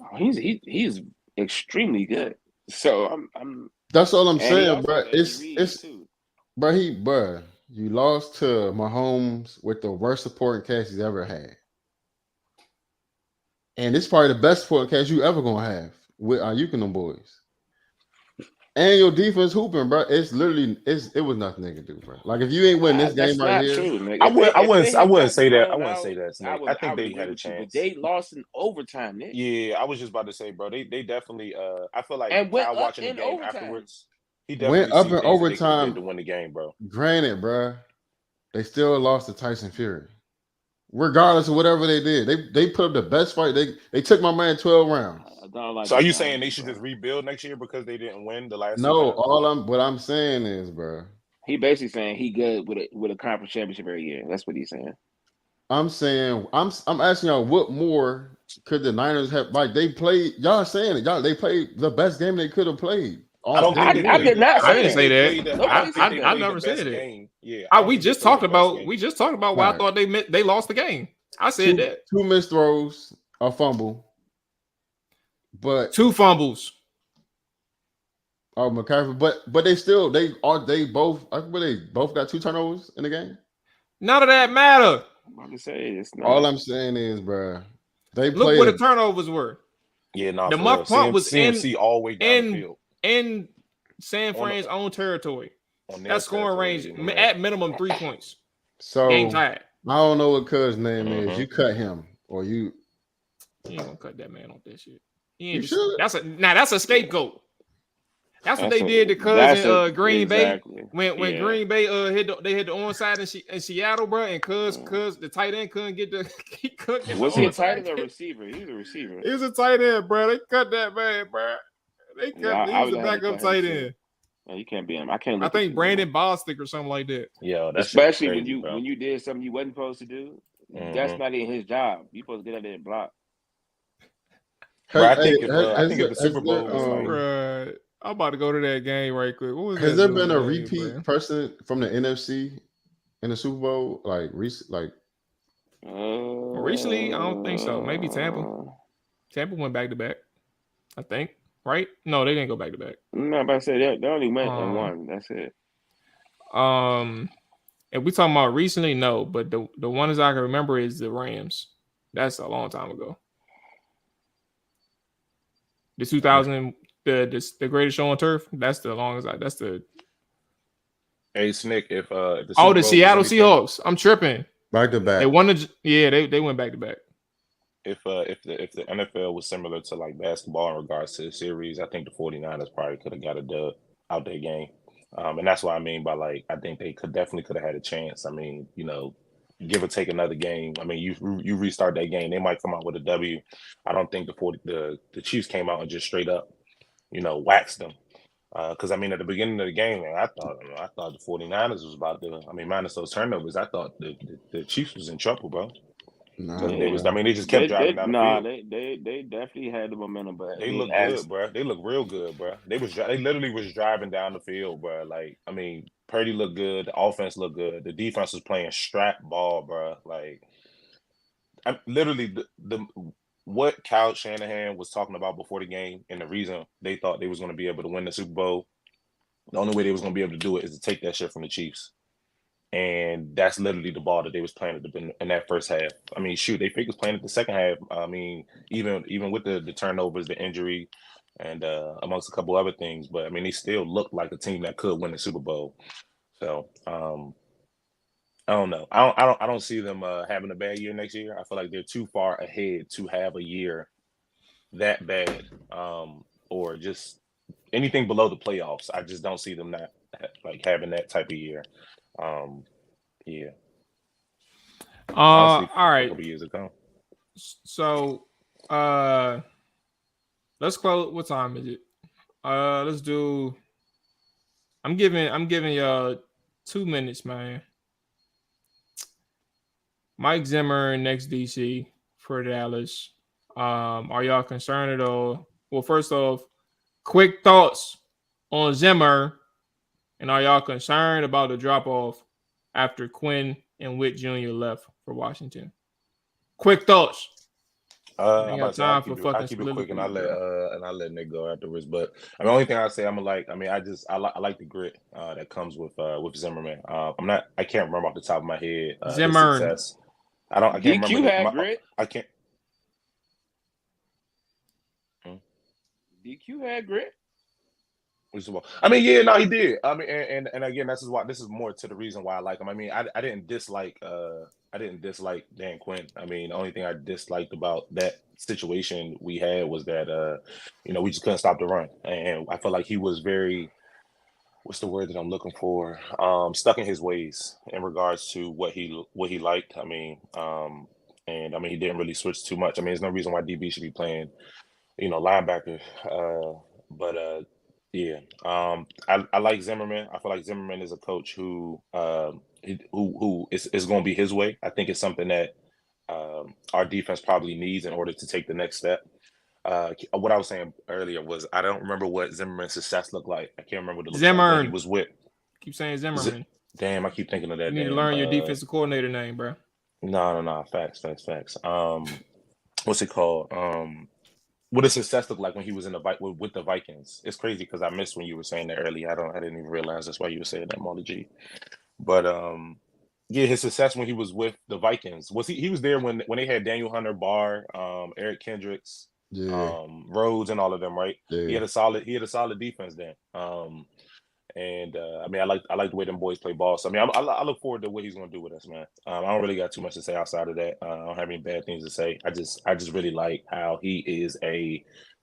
Oh, he's extremely good. So I'm. That's all I'm saying, bro. It's bro. You lost to Mahomes with the worst supporting cast he's ever had. And it's probably the best supporting cast you ever gonna have with Ayuk and them boys. And your defense hooping, bro. It's literally it was nothing they could do, bro. Like if you ain't win this game right here, true, Nick. I wouldn't say that. I blown wouldn't out, say that, Snake. I think they had a chance. But they lost in overtime, Nick. Yeah, I was just about to say, bro. They definitely. I feel like And went Kyle up watching the in game overtime. afterwards. He went definitely up see in things that they could've overtime did to win the game, bro. Granted, bro, they still lost to Tyson Fury. Regardless of whatever they did, they put up the best fight. They took my man 12 rounds. So are you saying they should just rebuild next year because they didn't win the last? No, what I'm saying is, bro. He basically saying he good with a conference championship every year. That's what he's saying. I'm saying I'm asking y'all what more could the Niners have? Like they played, y'all saying it, y'all they played the best game they could have played. I don't think I did not say I didn't say that. I never said it. Game. Yeah, we just talked about why I thought they lost the game. I said that two missed throws, a fumble, but 2 fumbles. Oh, McCaffrey, but they both got 2 turnovers in the game. None of that matter. I'm about to say it's not. All I'm saying is, bro, they look played. what the turnovers were. Yeah, no. The muck punt was CMC all the way down the field in San Fran's own territory. That scoring range at minimum 3 points. So game tied. I don't know what Cuz name is. You cut him or you. You ain't gonna cut that man off that shit. You should. That's a scapegoat. That's what they did to Cuz in Green Bay when Green Bay hit the onside in Seattle, bro, and Cuz the tight end couldn't get the Was he a tight end or receiver? He was a receiver. He was a tight end, bro. They cut that man, bro. He was a backup tight end. No, you can't be him. I can't. I think Brandon Bostic or something like that. Yeah, that's especially crazy, when you did something you wasn't supposed to do. That's not in his job. You supposed to get out there and block. Bro, I think if the Super Bowl was like, bro, I'm about to go to that game right quick. Has there been a repeat person from the NFC in the Super Bowl recently? I don't think so. Maybe Tampa. Tampa went back to back. I think. Right? No, they didn't go back to back. No, but I said they only went and won. That's it. If we talking about recently, no, but the ones I can remember is the Rams. That's a long time ago. The 2000, the greatest show on turf. That's the longest. That's the. Hey, Snick, if the Seattle Seahawks. I'm tripping. Back to back. They won they went back to back. If the NFL was similar to like basketball in regards to the series, I think the 49ers probably could have got a dub out their game. And that's what I mean by like I think they definitely could have had a chance. I mean, you know, give or take another game. I mean, you restart that game, they might come out with a W. I don't think the Chiefs came out and just straight up, you know, waxed them. Because I mean, at the beginning of the game, man, I thought the 49ers was about to. I mean, minus those turnovers, I thought the Chiefs was in trouble, bro. They just kept driving down the field. They definitely had the momentum, but they look good, bro. They look real good, bro. They literally was driving down the field, bro. Like, I mean, Purdy looked good, the offense looked good, the defense was playing strap ball, bro. Like, I'm literally the what Kyle Shanahan was talking about before the game, and the reason they thought they was going to be able to win the Super Bowl, the only way they was going to be able to do it is to take that shit from the Chiefs. And that's literally the ball that they was playing in that first half. I mean, shoot, they was playing it the second half. I mean, even with the turnovers, the injury, and amongst a couple other things. But I mean, they still looked like a team that could win the Super Bowl. So I don't know. I don't see them having a bad year next year. I feel like they're too far ahead to have a year that bad, or just anything below the playoffs. I just don't see them not like having that type of year. Yeah. All right. A couple years ago. So, let's close. What time is it? Let's do. I'm giving y'all 2 minutes, man. Mike Zimmer next DC for Dallas. Are y'all concerned at all? Well, first off, quick thoughts on Zimmer. And are y'all concerned about the drop-off after Quinn and Witt Jr. left for Washington? Quick thoughts. I ain't I'm got about to say time for I fucking keep it quick, and I soliloquy. let Nick go afterwards. But I mean, the only thing I say, I like the grit that comes with Zimmerman. I can't remember off the top of my head his Zimmer. success. I can't DQ remember. had grit. I can't. DQ had grit. I mean, yeah, no, he did. I mean, and again, this is more to the reason why I like him. I mean, I didn't dislike Dan Quinn. I mean, the only thing I disliked about that situation we had was that we just couldn't stop the run, and I felt like he was very, what's the word that I'm looking for? Stuck in his ways in regards to what he liked. I mean, and I mean, he didn't really switch too much. I mean, there's no reason why DB should be playing, linebacker. Yeah. I like Zimmerman. I feel like Zimmerman is a coach who is going to be his way. I think it's something that our defense probably needs in order to take the next step. What I was saying earlier was I don't remember what Zimmerman's success looked like. I can't remember what it looked like when he was with. Keep saying Zimmerman. Damn, I keep thinking of that. You need to learn your defensive coordinator name, bro. No. Facts. What's it called? What does success look like when he was in with the Vikings? It's crazy because I missed when you were saying that earlier. I didn't even realize that's why you were saying that, Molly G. But yeah, his success when he was with the Vikings was he was there when they had Daniel Hunter, Barr, Eric Kendricks, Rhodes, and all of them, right? Yeah. He had a solid defense then. I mean, I like the way them boys play ball. So I mean, I look forward to what he's going to do with us, man. I don't really got too much to say outside of that. I don't have any bad things to say. I just really like how he is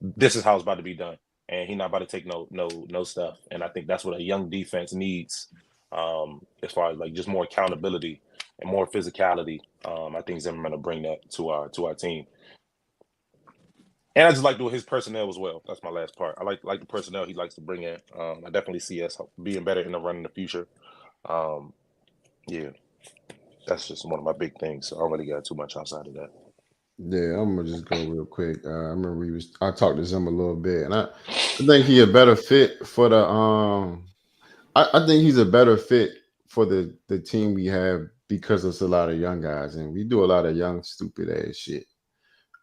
this is how it's about to be done, and he's not about to take no stuff. And I think that's what a young defense needs, as far as like just more accountability and more physicality. I think Zimmerman will bring that to our team. And I just like his personnel as well. That's my last part. I like the personnel he likes to bring in. I definitely see us being better in the run in the future. Yeah, that's just one of my big things. So I don't really got too much outside of that. Yeah, I'm gonna just go real quick. I remember I talked to Zim a little bit, and I think he's a better fit for the. I think he's a better fit for the team we have because it's a lot of young guys, and we do a lot of young stupid ass shit.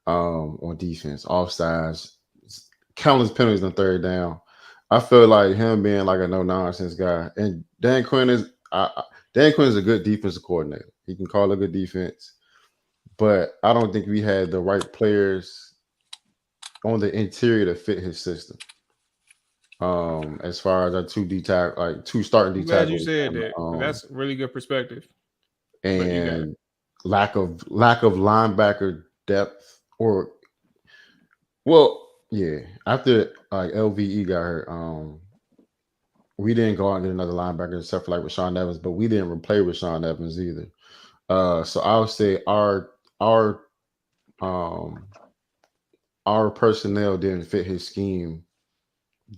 On defense, offsides, countless penalties on third down. I feel like him being like a no nonsense guy, and Dan Quinn is a good defensive coordinator. He can call a good defense, but I don't think we had the right players on the interior to fit his system. As far as our two starting D tackles. Glad you said that. That's really good perspective. And lack of linebacker depth. After like LVE got hurt, we didn't go out and get another linebacker except for like Rashawn Evans, but we didn't replay Rashawn Evans either. So I would say our personnel didn't fit his scheme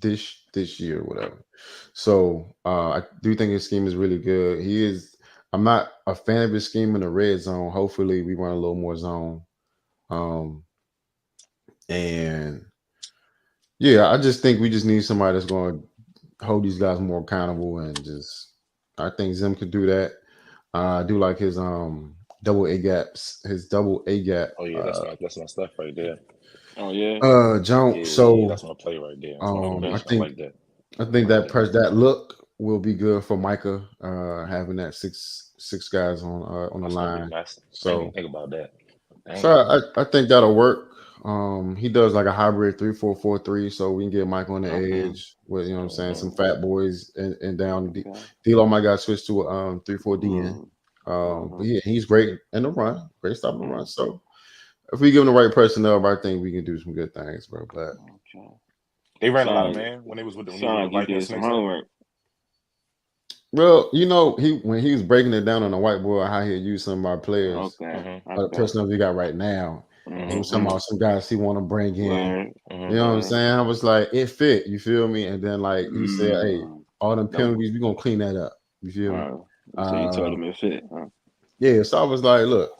this year or whatever. So I do think his scheme is really good. I'm not a fan of his scheme in the red zone. Hopefully we run a little more zone. And yeah, I just think we just need somebody that's going to hold these guys more accountable, and I think Zim could do that. I do like his double A gaps, Oh yeah, that's my stuff right there. Oh yeah. John. Yeah, so that's my play right there. I think that look will be good for Micah, having that six guys on the line. So think about that. Dang. So I think that'll work. He does like a hybrid 3-4-4-3, so we can get Mike on the edge with some fat boys and down. D-Lo might got switched to a 3-4-DN. But yeah, he's great in the run, great stop in the run. So if we give him the right personnel, I think we can do some good things, bro. But they ran a lot of man when they was with the Vikings. Some homework. Well, when he was breaking it down on the whiteboard, how he'd use some of our players, the personnel we got right now. He was talking about some guys he want to bring in. You know what I'm saying? I was like, it fit. You feel me? And then like he said, hey, all them penalties, we gonna clean that up. You feel me? So you told him it fit. Huh? Yeah. So I was like, look,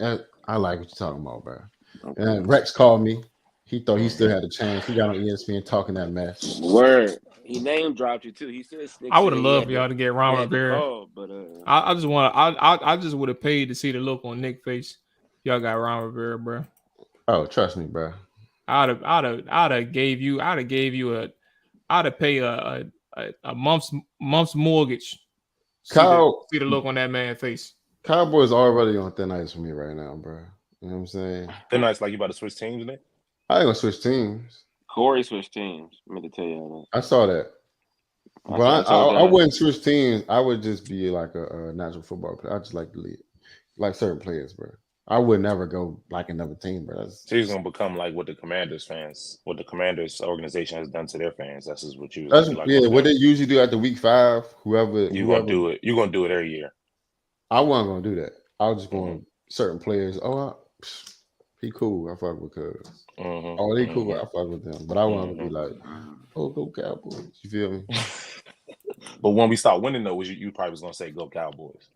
I like what you're talking about, bro. Okay. And Rex called me. He thought he still had a chance. He got on ESPN talking that mess. Word. He name dropped you too. He said, "I would have loved y'all to get Ron Rivera, but I just want I just would have paid to see the look on Nick's face. Y'all got Ron Rivera, bro. Oh, trust me, bro. I'd have gave you I'd have paid a month's mortgage. See the look on that man's face. Cowboys already on thin ice for me right now, bro. You know what I'm saying? Thin ice like you about to switch teams, Nick? I ain't gonna switch teams. Corey switched teams. I meant to tell you that. I saw that. But I wouldn't switch teams. I would just be like a natural football player. I just like the league, like certain players, bro. I would never go like another team, bro. So he's gonna become like what the Commanders organization has done to their fans. That's just what you. What they usually do after week 5. Whoever gonna do it. You're gonna do it every year. I wasn't gonna do that. I was just going certain players. He cool. I fuck with Cubs. Oh, they cool. I fuck with them. But I want to be like, go Cowboys. You feel me? But when we start winning, though, you probably was gonna say go Cowboys.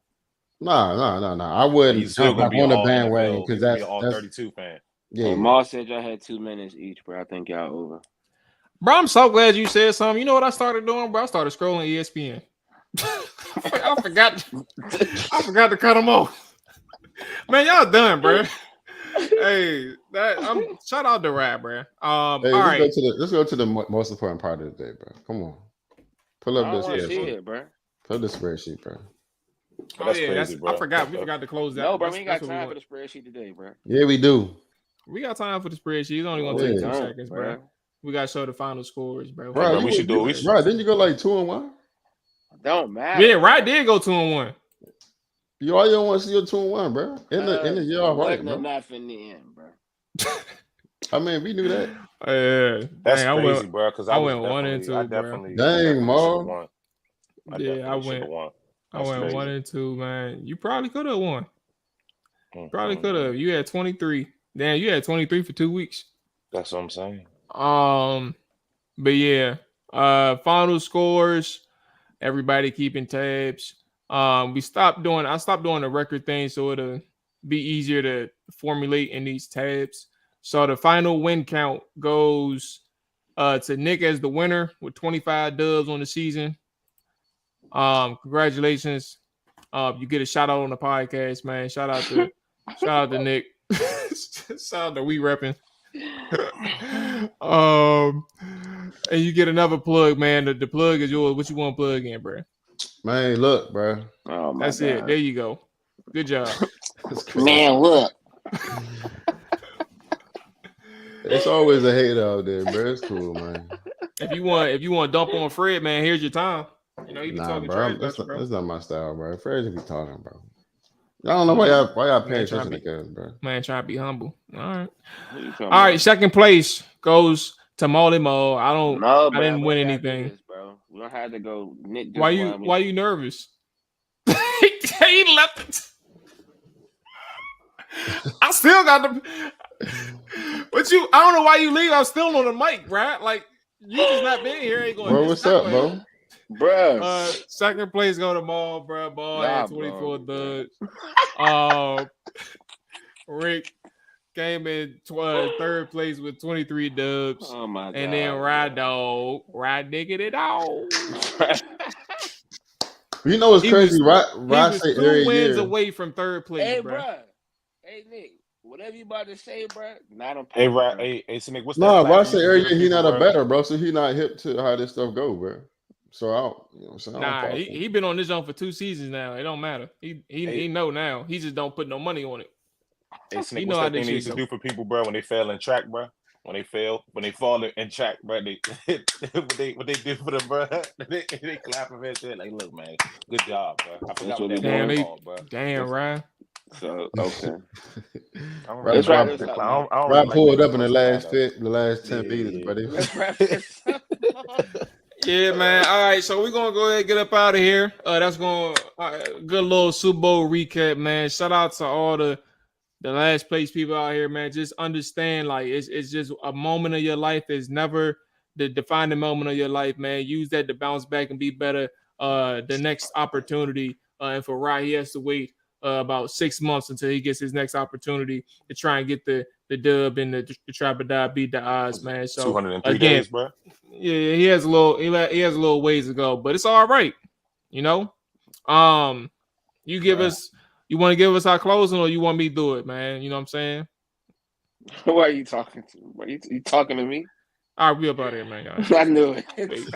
Nah. I wouldn't. You still gonna be on the bandwagon because that's all 32 fan. Yeah, Mual said y'all had 2 minutes each, bro. I think y'all over. Bro, I'm so glad you said something. You know what I started doing, bro? I started scrolling ESPN. I forgot to cut them off. Man, y'all done, bro. Hey, shout out to Rad, bro. All right. Let's go to the most important part of the day, bro. Come on. Pull up this spreadsheet, bro. Pull up the spreadsheet, bro. That's crazy, bro. I forgot. We forgot to close that. No, bro, we ain't got time for the spreadsheet today, bro. Yeah, we do. We got time for the spreadsheet. It's only gonna take 2 seconds, bro. We gotta show the final scores, bro. Bro, we should do it. Right, didn't you go like 2-1? Don't matter. Yeah, Rad did go 2-1. You don't want to see your 2-1, bro. In the year, all right, bro. Enough in the end, bro. I mean, we knew that. That's crazy, bro. Because I went 1-2, bro. Dang, Mom. Yeah, I went 1-2, man. You probably could have won. Probably could have. You had 23. Damn, you had 23 for 2 weeks. That's what I'm saying. But yeah, final scores. Everybody keeping tabs. I stopped doing the record thing, so it'll be easier to formulate in these tabs. So the final win count goes to Nick as the winner with 25 dubs on the season. Congratulations. You get a shout out on the podcast, man. Shout out to Nick. Shout out to We Reppin'. And you get another plug, man. The plug is yours. What you want to plug in, bro? Man, look, bro. That's it. There you go. Good job. Man, look. It's always a hater out there, bro. It's cool, man. If you want to dump on Fred, man, here's your time. You know, you be talking bro. trash, bro. That's not my style, bro. Fred should be talking, bro. I don't know why y'all paying attention to guys, bro. Man, try to be humble. All right. Second place goes to Molly Mo. I didn't win anything. This, bro. We don't have to go. Nick, why you nervous? He left it. I still got the. But I don't know why you leave. I'm still on the mic, right? Like you just not being here. Ain't going. Bro, what's up, bro? Bro. Second place go to Maul, bro. Maul had 24 dubs. Rick came in third place with 23 dubs. Oh my god! And then Ride Diggity Dog. You know what's crazy? Rod say 2 wins away from third place, hey, bro. Hey, Nick. Whatever you about to say, bro. Not on. Hey, Rod. Hey, so Nick, what's that? No, Rod say every year he not a better, bro. So he not hip to how this stuff go, bro. So I don't, you know what I'm saying? Nah, he been on this zone for 2 seasons now. It don't matter. He know now. He just don't put no money on it. Hey, Snick, what's that thing they used to do for people, bro, when they fail in track, bro? When they fall in track, bro, they what they do for them, bro? They clap them and shit. Like, look, man, good job, bro. I forgot what that was called, bro. Damn, Ryan. So okay. Ryan pulled up in the last 10 meters, buddy. Yeah, man. All right, so we're gonna go ahead and get up out of here. That's going good little Super Bowl recap, man. Shout out to all the last place people out here, man. Just understand, like it's just a moment of your life. It's never the defining moment of your life, man. Use that to bounce back and be better. The next opportunity, and for Ryan, he has to wait about 6 months until he gets his next opportunity to try and get the dub and the trap or die, beat the odds, man. So 203 days, bro. Yeah, he has a little ways to go, but it's all right, you know. You want to give us our closing, or you want me to do it, man? You know what I'm saying? Who are you talking to? You talking to me? All right, we up out here, man, guys. I knew it. Peace.